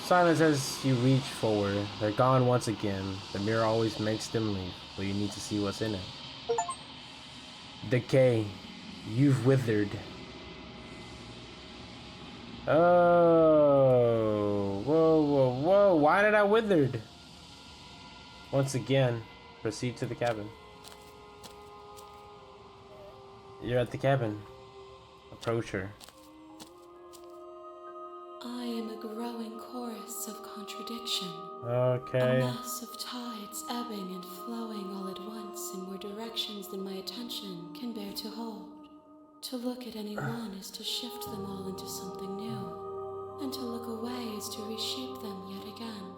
Silence as you reach forward. They're gone once again. The mirror always makes them leave, but you need to see what's in it. Decay. You've withered. Oh. Whoa, whoa, whoa. Why did I withered? Once again, proceed to the cabin. You're at the cabin. Approach her. I am a growing chorus of contradiction. Okay. A mass of tides ebbing and flowing all at once in more directions than my attention can bear to hold. To look at any one is to shift them all into something new, and to look away is to reshape them yet again.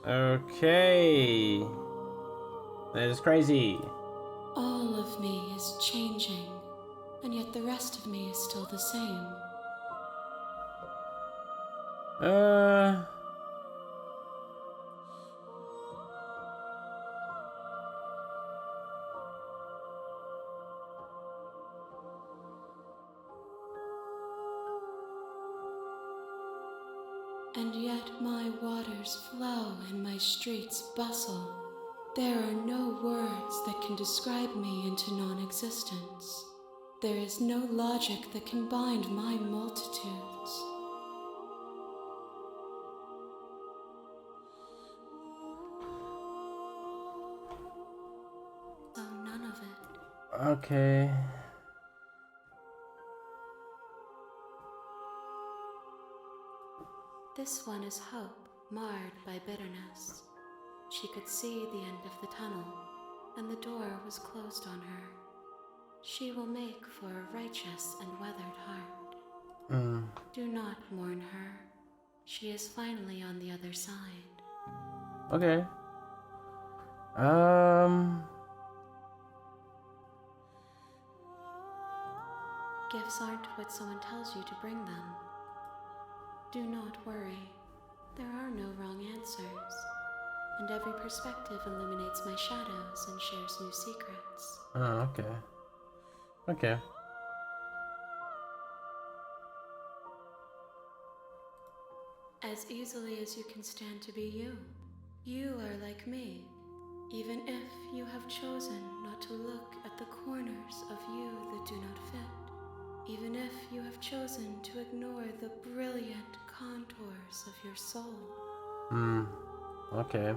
Okay. That is crazy. All of me is changing, and yet the rest of me is still the same. And yet my waters flow and my streets bustle. There are no words that can describe me into non-existence. There is no logic that can bind my multitudes. So none of it. Okay. This one is hope, marred by bitterness. She could see the end of the tunnel, and the door was closed on her. She will make for a righteous and weathered heart. Do not mourn her. She is finally on the other side. Okay. Gifts aren't what someone tells you to bring them. Do not worry. There are no wrong answers. And every perspective illuminates my shadows and shares new secrets. Oh, okay. Okay. As easily as you can stand to be you. You are like me. Even if you have chosen not to look at the corners of you that do not fit. Even if you have chosen to ignore the brilliant contours of your soul. Okay.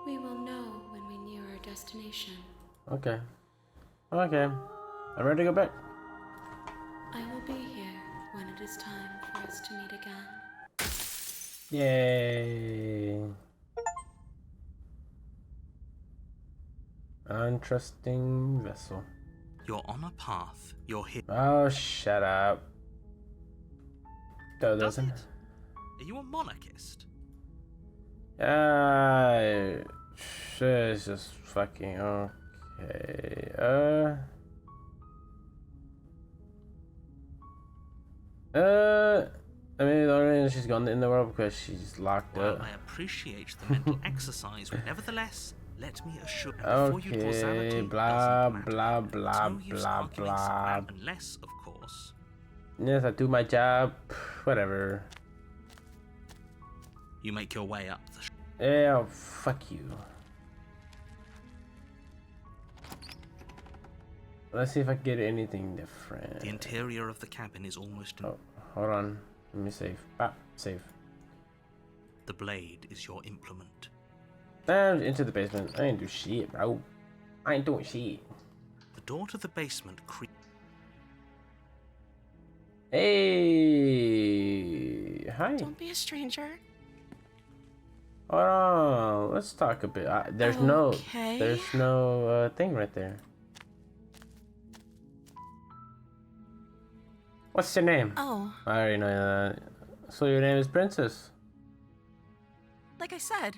We will know when we near our destination. Okay. Okay. I'm ready to go back. I will be here when it is time for us to meet again. Yay. Untrusting vessel. You're on a path. You're here. Oh, shut up. That Does doesn't. it? Are you a monarchist? It's just fucking okay. I mean, the only reason she's gone in the world because she's locked Well, up. I appreciate the mental exercise, but nevertheless, let me assure you before you causality Okay, doesn't blah, matter. blah, There's blah, no use blah, arguing blah. somewhere unless, of course, Yes, I do my job. Whatever. you make your way up the Yeah, fuck you. Let's see if I can get anything different. The interior of the cabin is almost Oh, hold on. Let me save. Ah, save. The blade is your implement. Into the basement. I ain't do shit, bro. I ain't doing shit. The door to the basement Hey, hi. Don't be a stranger. Hold on. Let's talk a bit. There's no thing right there. What's your name? Oh, I already know that. So your name is Princess. like I said,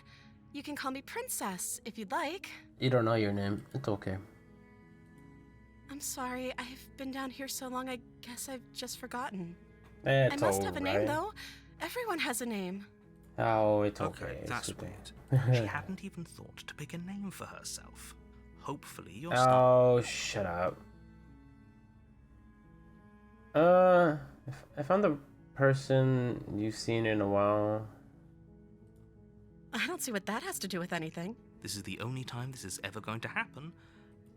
you can call me Princess if you'd like. You don't know your name. It's okay. I'm sorry, I've been down here so long, I guess I've just forgotten. It's I must have a name, alright. though. Everyone has a name. Oh, it's Okay, okay. It's that's okay. weird. She hadn't even thought to pick a name for herself. Hopefully you'll start. Oh, shut up. If I'm the person you've seen in a while. I don't see what that has to do with anything. This is the only time this is ever going to happen.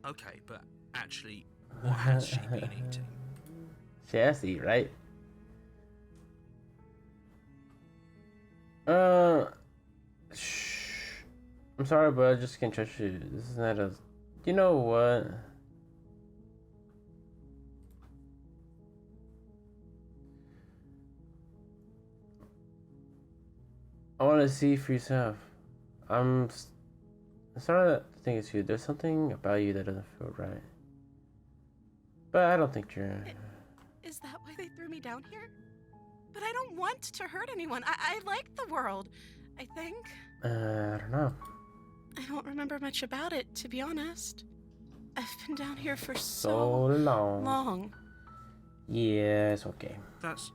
Okay, but actually, what has she been eating? Chassis, right? Shh. I'm sorry, but I just can't trust you. This is not a. You know what? I want to see for yourself. I'm starting to think it's you. There's something about you that doesn't feel right. But I don't think you're. Is that why they threw me down here? But I don't want to hurt anyone. I like the world, I think. I don't know. I don't remember much about it, to be honest. I've been down here for So so long. long. Yeah, it's okay. That's.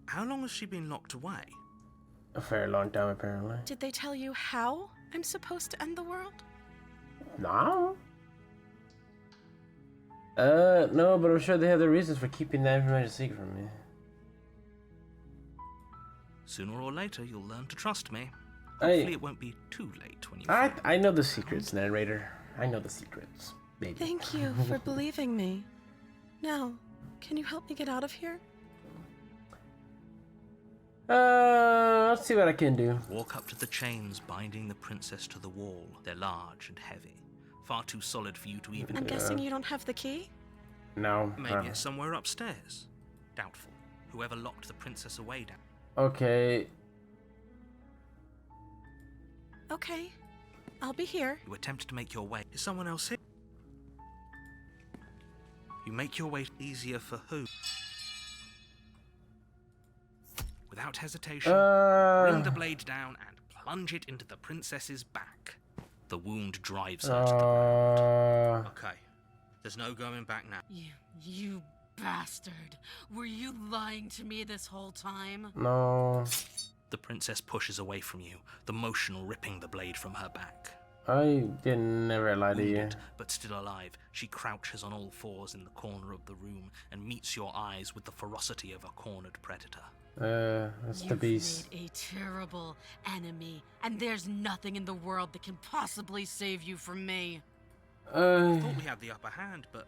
How long has she been locked away? A very long time, apparently. Did they tell you how I'm supposed to end the world? No. No, but I'm sure they have their reasons for keeping that information secret from me. Sooner or later, you'll learn to trust me. Hopefully, it won't be too late when you. I know the secrets, narrator. I know the secrets, baby. Thank you for believing me. Now, can you help me get out of here? Let's see what I can do. Walk up to the chains binding the princess to the wall. They're large and heavy, far too solid for you to even. I'm guessing you don't have the key? No. Maybe it's somewhere upstairs. Doubtful. Whoever locked the princess away down. Okay. Okay, I'll be here. You attempt to make your way. Is someone else here? You make your way easier for who? Without hesitation, bring the blade down and plunge it into the princess's back. The wound drives her to the ground. Okay, there's no going back now. You bastard. Were you lying to me this whole time? No. The princess pushes away from you, the motion ripping the blade from her back. I didn't never lie to you. Wounded, but still alive, she crouches on all fours in the corner of the room and meets your eyes with the ferocity of a cornered predator. That's the beast. You've made a terrible enemy, and there's nothing in the world that can possibly save you from me. I thought we had the upper hand, but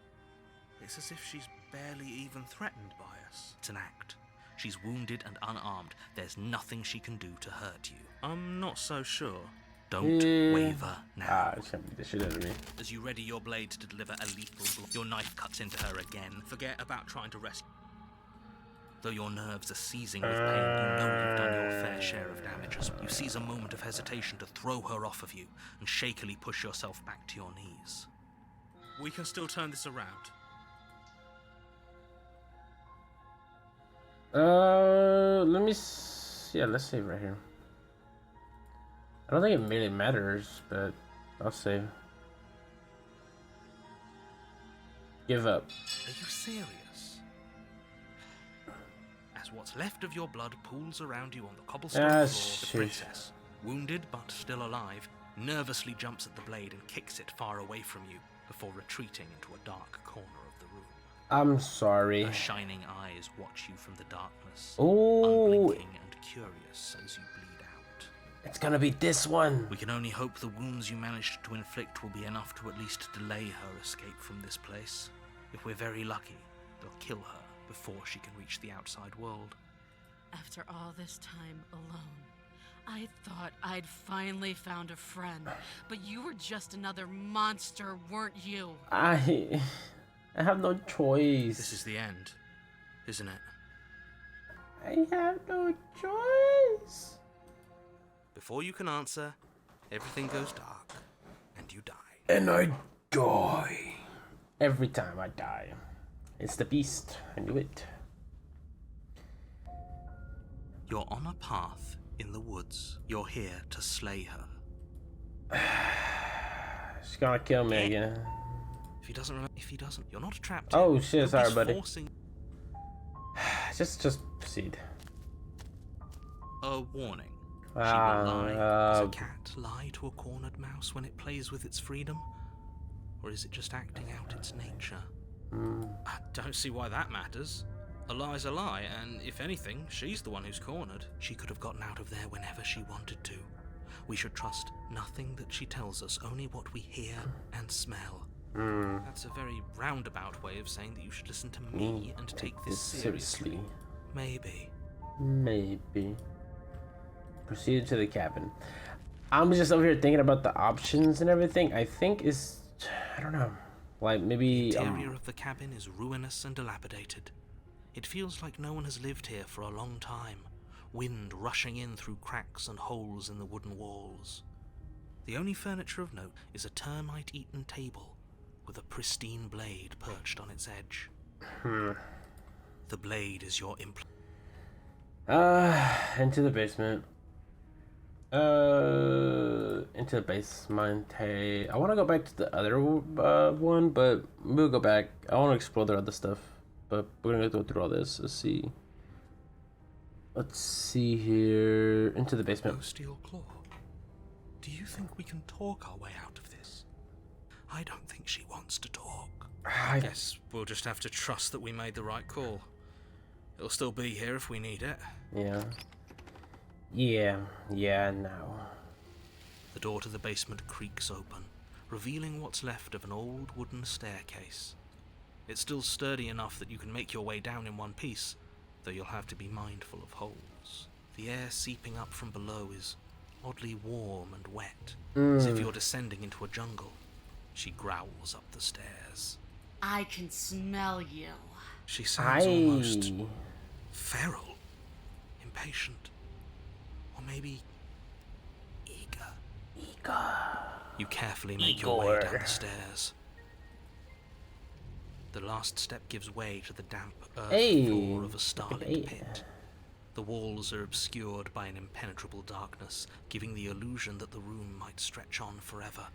it's as if she's barely even threatened by us. It's an act. She's wounded and unarmed. There's nothing she can do to hurt you. I'm not so sure. Don't waver now. It's gonna beat the shit out of me. As you ready your blade to deliver a lethal blow, your knife cuts into her again. Forget about trying to rescue. Though your nerves are seizing with pain, you know you've done your fair share of damage. As you seize a moment of hesitation to throw her off of you and shakily push yourself back to your knees. We can still turn this around. Let me yeah, let's save right here. I don't think it really matters, but I'll save. Give up. Are you serious? As what's left of your blood pools around you on the cobblestone floor, the princess, wounded but still alive, nervously jumps at the blade and kicks it far away from you before retreating into a dark corner of the room. I'm sorry. Her shining eyes watch you from the darkness, Oh, unblinking and curious as you bleed out. it's gonna be this one. We can only hope the wounds you managed to inflict will be enough to at least delay her escape from this place. If we're very lucky, they'll kill her before she can reach the outside world. After all this time alone, I thought I'd finally found a friend, but you were just another monster, weren't you? I have no choice. This is the end, isn't it? I have no choice. Before you can answer, everything goes dark, and you die. And I die. Every time I die. It's the beast. I knew it. You're on a path in the woods. You're here to slay her. She's gonna kill me again. If he doesn't, you're not trapped. Oh in. shit, sorry, Nobody's buddy. Forcing Just proceed. a warning. She will lie. Does Ah, a cat lie to a cornered mouse when it plays with its freedom? Or is it just acting out its nature? I don't see why that matters. A lie's a lie, and if anything, she's the one who's cornered. She could have gotten out of there whenever she wanted to. We should trust nothing that she tells us, only what we hear and smell. That's a very roundabout way of saying that you should listen to me and take this seriously. Maybe. Maybe. Proceed to the cabin. I'm just over here thinking about the options and everything. I think is, I don't know, like maybe. The interior of the cabin is ruinous and dilapidated. It feels like no one has lived here for a long time. Wind rushing in through cracks and holes in the wooden walls. The only furniture of note is a termite-eaten table with a pristine blade perched on its edge. The blade is your Into the basement. Into the basement. Hey, I want to go back to the other one, but we'll go back. I want to explore the other stuff, but we're gonna go through all this. Let's see. Let's see here. Into the basement. Oh, Steel Claw. Do you think we can talk our way out of this? I don't think she wants to talk. I guess we'll just have to trust that we made the right call. It'll still be here if we need it. Yeah, no. The door to the basement creaks open, revealing what's left of an old wooden staircase. It's still sturdy enough that you can make your way down in one piece, though you'll have to be mindful of holes. The air seeping up from below is oddly warm and wet, as if you're descending into a jungle. She growls up the stairs. I can smell you. She sounds almost feral, impatient, or maybe eager. You carefully make your way down the stairs. The last step gives way to the damp earth floor of a starlit pit. The walls are obscured by an impenetrable darkness, giving the illusion that the room might stretch on forever.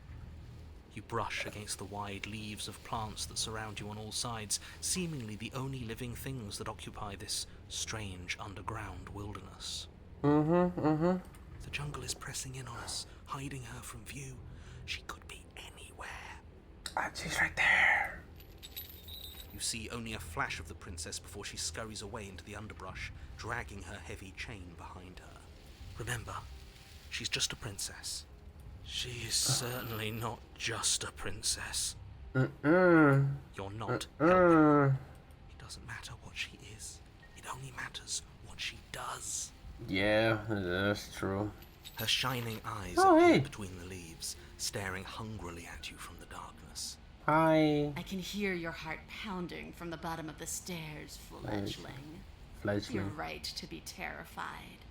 You brush against the wide leaves of plants that surround you on all sides, seemingly the only living things that occupy this strange underground wilderness. The jungle is pressing in on us, hiding her from view. She could be anywhere. She's right there. You see only a flash of the princess before she scurries away into the underbrush, dragging her heavy chain behind her. Remember, she's just a princess. She is certainly not just a princess. You're not helping. It doesn't matter what she is. It only matters what she does. Yeah, that's true. Her shining eyes Oh, appear hey. between the leaves, staring hungrily at you from the darkness. Hi, I can hear your heart pounding from the bottom of the stairs, fledgling. You're fledgling. right to be terrified.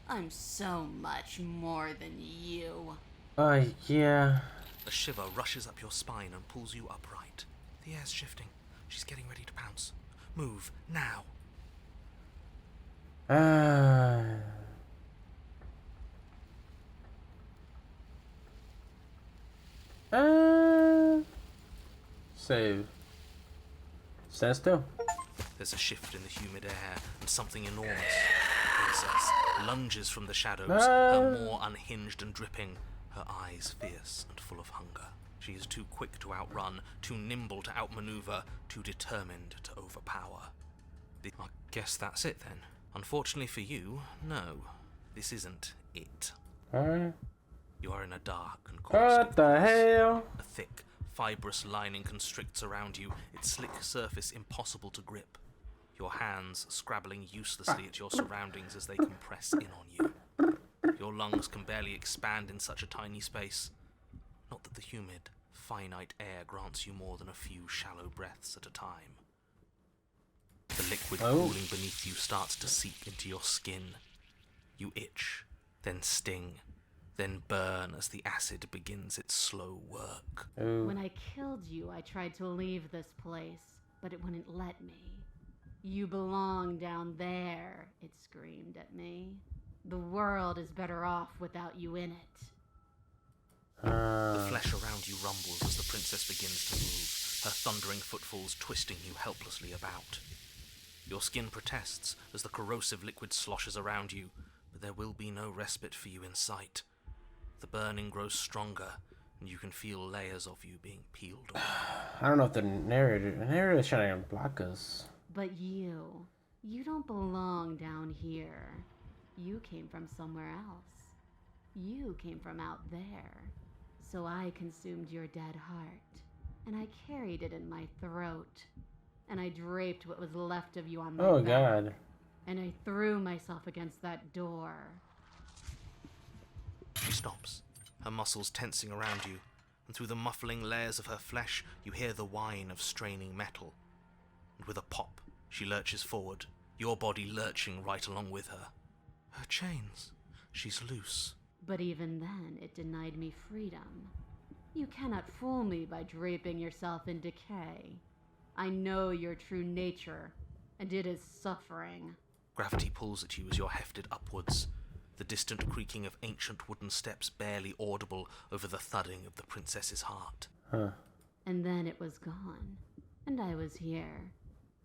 I'm so much more than you. Yeah. A shiver rushes up your spine and pulls you upright. The air's shifting. She's getting ready to pounce. Move, now. Save. Stand still. There's a shift in the humid air, and something enormous. The princess lunges from the shadows, her maw unhinged and dripping, her eyes fierce and full of hunger. She is too quick to outrun, too nimble to outmaneuver, too determined to overpower. I guess that's it then. Unfortunately for you, no. This isn't it. You are in a dark and coarse What the hell? A thick, fibrous lining constricts around you, its slick surface impossible to grip. Your hands scrabbling uselessly at your surroundings as they compress in on you. Your lungs can barely expand in such a tiny space. Not that the humid, finite air grants you more than a few shallow breaths at a time. The liquid cooling beneath you starts to seep into your skin. You itch, then sting, then burn as the acid begins its slow work. When I killed you, I tried to leave this place, but it wouldn't let me. You belong down there, it screamed at me. The world is better off without you in it. The flesh around you rumbles as the princess begins to move, her thundering footfalls twisting you helplessly about. Your skin protests as the corrosive liquid sloshes around you, but there will be no respite for you in sight. The burning grows stronger, and you can feel layers of you being peeled away. I don't know if the narrator is trying to block us. But you don't belong down here. You came from somewhere else. You came from out there. So I consumed your dead heart, and I carried it in my throat, and I draped what was left of you on my back, God. and I threw myself against that door. She stops, her muscles tensing around you, and through the muffling layers of her flesh, you hear the whine of straining metal. And with a pop, she lurches forward, your body lurching right along with her. Her chains. She's loose. But even then, it denied me freedom. You cannot fool me by draping yourself in decay. I know your true nature, and it is suffering. Gravity pulls at you as you're hefted upwards, the distant creaking of ancient wooden steps barely audible over the thudding of the princess's heart. And then it was gone, and I was here.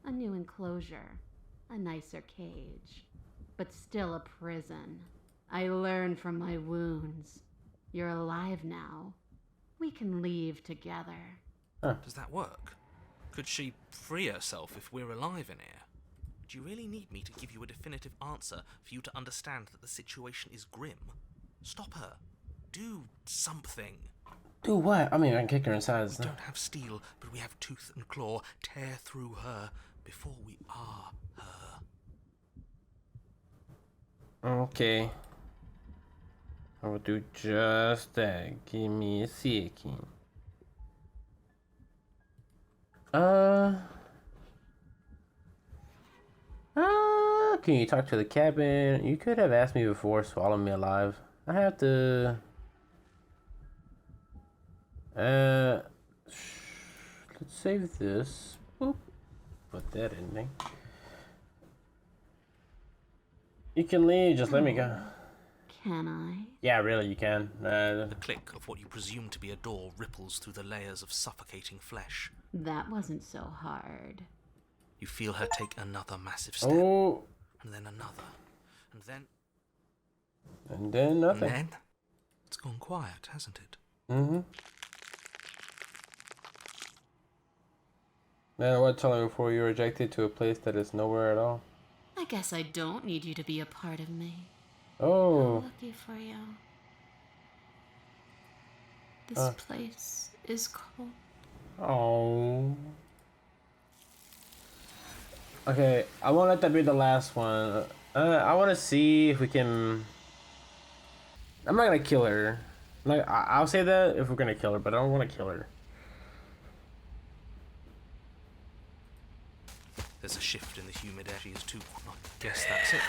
A new enclosure, a nicer cage, but still a prison. I learned from my wounds. You're alive now. We can leave together. Does that work? Could she free herself if we're alive in here? Do you really need me to give you a definitive answer for you to understand that the situation is grim? Stop her. Do something. Do what? I mean, I can kick her inside. We don't have steel, but we have tooth and claw. Tear through her before we are her. Okay. I will do just that. Give me a second. Can you talk to the cabin? You could have asked me before, swallow me alive. I have to. Let's save this. Boop. Put that ending. You can leave, just let me go. Can I? Yeah, really, you can. The click of what you presume to be a door ripples through the layers of suffocating flesh. That wasn't so hard. You feel her take another massive step, oh, and then another, and then nothing. and then it's gone quiet, hasn't it? Mm-hmm. Man, what telling me before you're rejected to a place that is nowhere at all? I guess I don't need you to be a part of me. Oh. Lucky for you. This place is cold. Oh. Okay, I won't let that be the last one. I want to see if we can. I'm not gonna kill her. Like I'll say that if we're gonna kill her, but I don't want to kill her. There's a shift in the humid air. She is too. I guess that's it.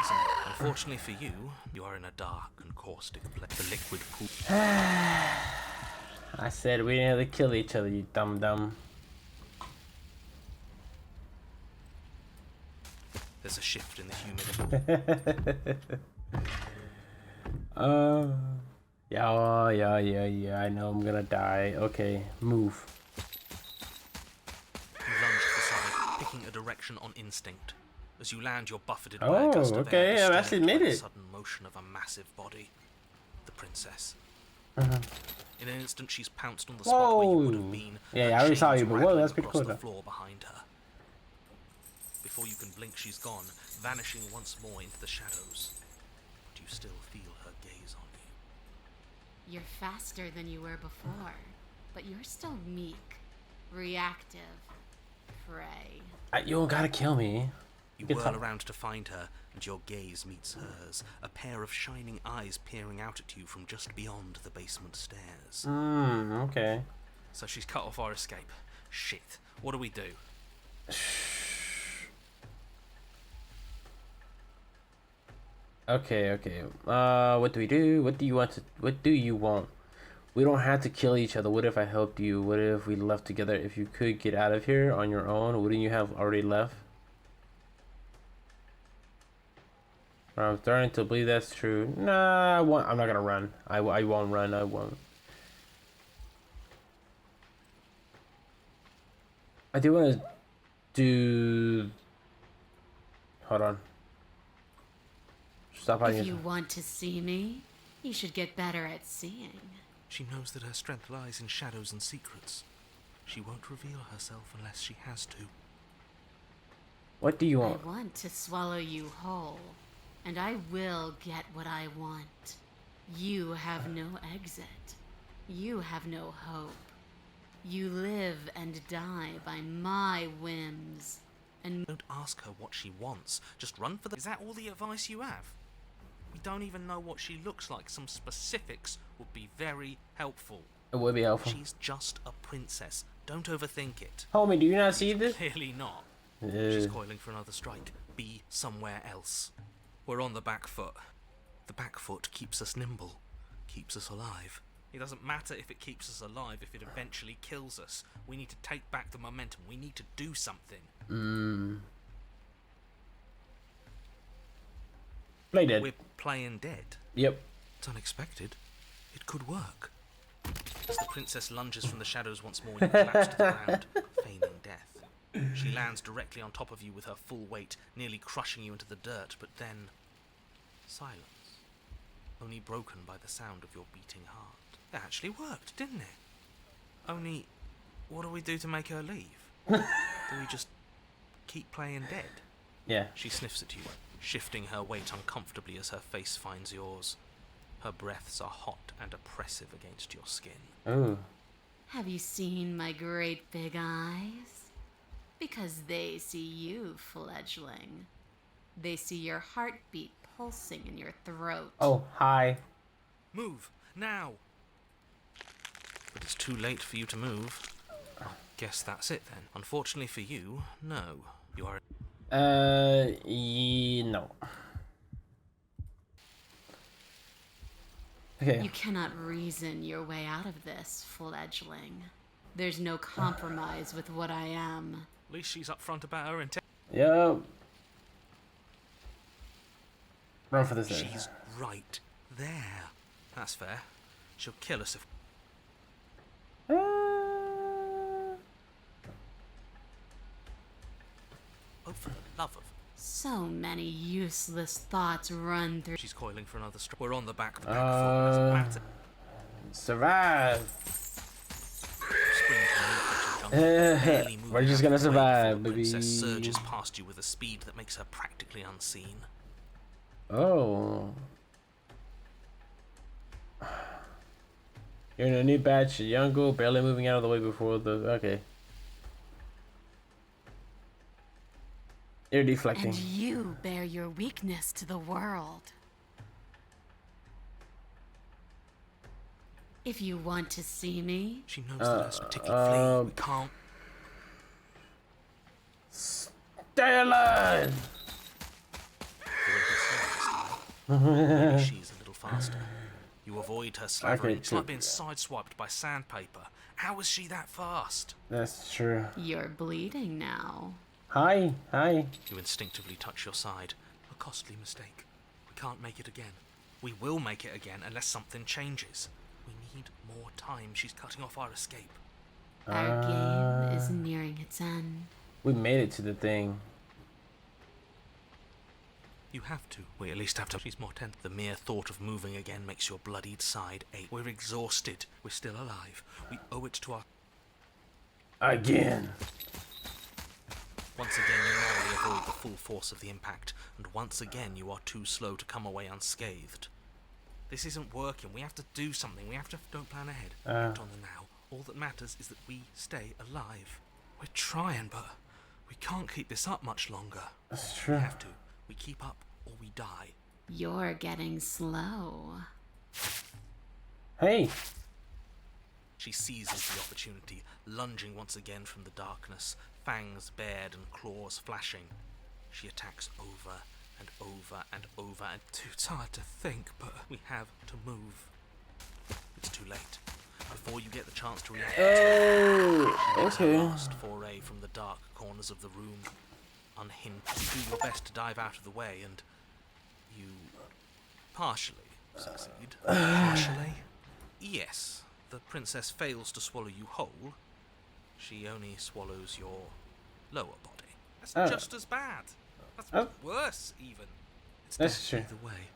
Isn't it? Unfortunately for you, you are in a dark and caustic place. The liquid pool. I said we didn't have to kill each other, you dumb. There's a shift in the humid air. Yeah. I know I'm gonna die. Okay, move. You lunge to the side, picking a direction on instinct. As you land, you're buffeted by a gust of okay, air I've actually made by the it. sudden motion of a massive body. The princess. In an instant, she's pounced on the spot where you would have been. Yeah, her I already saw chains you, but whoa, rattling that's pretty across cool, the though. floor behind her. Before you can blink, she's gone, vanishing once more into the shadows. But you still feel her gaze on you. You're faster than you were before, but you're still meek, reactive, prey. You don't gotta kill me. You Good whirl time. around to find her, and your gaze meets hers, a pair of shining eyes peering out at you from just beyond the basement stairs. Okay. So she's cut off our escape. Shit. What do we do? Okay. What do we do? What do you want? We don't have to kill each other. What if I helped you? What if we left together? If you could get out of here on your own, wouldn't you have already left? I'm starting to believe that's true. Nah, I'm not gonna run. I won't run. I won't. I do want to do. Hold on. Stop If hiding. you want to see me, you should get better at seeing. She knows that her strength lies in shadows and secrets. She won't reveal herself unless she has to. What do you I want? want to swallow you whole, and I will get what I want. You have no exit. You have no hope. You live and die by my whims. And Don't ask her what she wants. Just run for the... Is that all the advice you have? We don't even know what she looks like. Some specifics would be very helpful. It would be helpful. She's just a princess. Don't overthink it. Homie, do you not see this? Clearly not. Uh, She's coiling for another strike. Be somewhere else. We're on the back foot. The back foot keeps us nimble, keeps us alive. It doesn't matter if it keeps us alive, if it eventually kills us. We need to take back the momentum. We need to do something. Play dead. We're playing dead. Yep. It's unexpected. It could work. As the princess lunges from the shadows once more, you collapse to the ground, feigning death. She lands directly on top of you with her full weight, nearly crushing you into the dirt, but then... silence. Only broken by the sound of your beating heart. It actually worked, didn't it? Only, what do we do to make her leave? Do we just keep playing dead? Yeah. She sniffs at you, shifting her weight uncomfortably as her face finds yours. Her breaths are hot and oppressive against your skin. Ooh. have you seen my great big eyes? Because they see you, fledgling. They see your heartbeat pulsing in your throat. Oh, hi. Move, now! But it's too late for you to move. Guess that's it then. Unfortunately for you, no. You are... No. Okay. You cannot reason your way out of this, fledgling. There's no compromise with what I am. At least she's upfront about her intent. Yep. Run for this thing. She's right there. That's fair. She'll kill us if... Oh, for the love of... So many useless thoughts run through. She's coiling for another strike. We're on the back foot. Doesn't matter. Survive. Spring to the jungle, barely moving We're just out gonna of the way survive, before the princess baby. surges past you with a speed that makes her practically unseen. Oh. You're in a new batch, a young girl barely moving out of the way before the... Okay. You're deflecting. And you bear your weakness to the world. If you want to see me, She knows that us ticket flee. We can't... Stay alive! Maybe she's a little faster. You avoid her slavering. Okay, It's like being sideswiped by sandpaper. How is she that fast? That's true. you're bleeding now. Hi. You instinctively touch your side. A costly mistake. We can't make it again. We will make it again unless something changes. We need more time. She's cutting off our escape. Our game is nearing its end. We made it to the thing. You have to. We at least have to. She's more tense. The mere thought of moving again makes your bloodied side ache. We're exhausted. We're still alive. We owe it to our... Again. Once again, you narrowly avoid the full force of the impact, and once again you are too slow to come away unscathed. This isn't working. We have to do something. We have to... Don't plan ahead. Act on the now. All that matters is that we stay alive. We're trying, but We can't keep this up much longer. That's We true. have to. We keep up or we die. You're getting slow. Hey. She seizes the opportunity, lunging once again from the darkness, fangs bared and claws flashing. She attacks over and over and over, and too tired to think, but we have to move. It's too late. Before you get the chance to react, Oh, it's her okay. last foray from the dark corners of the room. Unhinged, you do your best to dive out of the way, and you partially succeed. Partially? Yes. The princess fails to swallow you whole. She only swallows your lower body. That's Oh. just as bad. That's Oh. worse, even. It's That's death true. either way.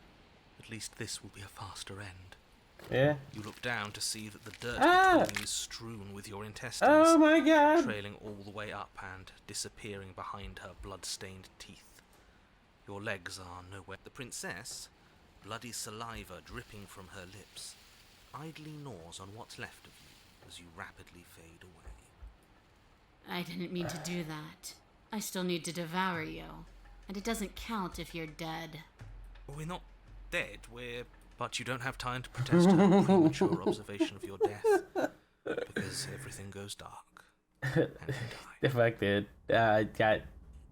At least this will be a faster end. Yeah. You look down to see that the dirt Ah! between you is strewn with your intestines, Oh my god. trailing all the way up and disappearing behind her blood-stained teeth. Your legs are nowhere. The princess, bloody saliva dripping from her lips, idly gnaws on what's left of you as you rapidly fade away. I didn't mean to do that. I still need to devour you. And it doesn't count if you're dead. We're not dead, But you don't have time to protest a premature observation of your death, because everything goes dark, and you die. The fuck, dude.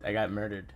I got murdered.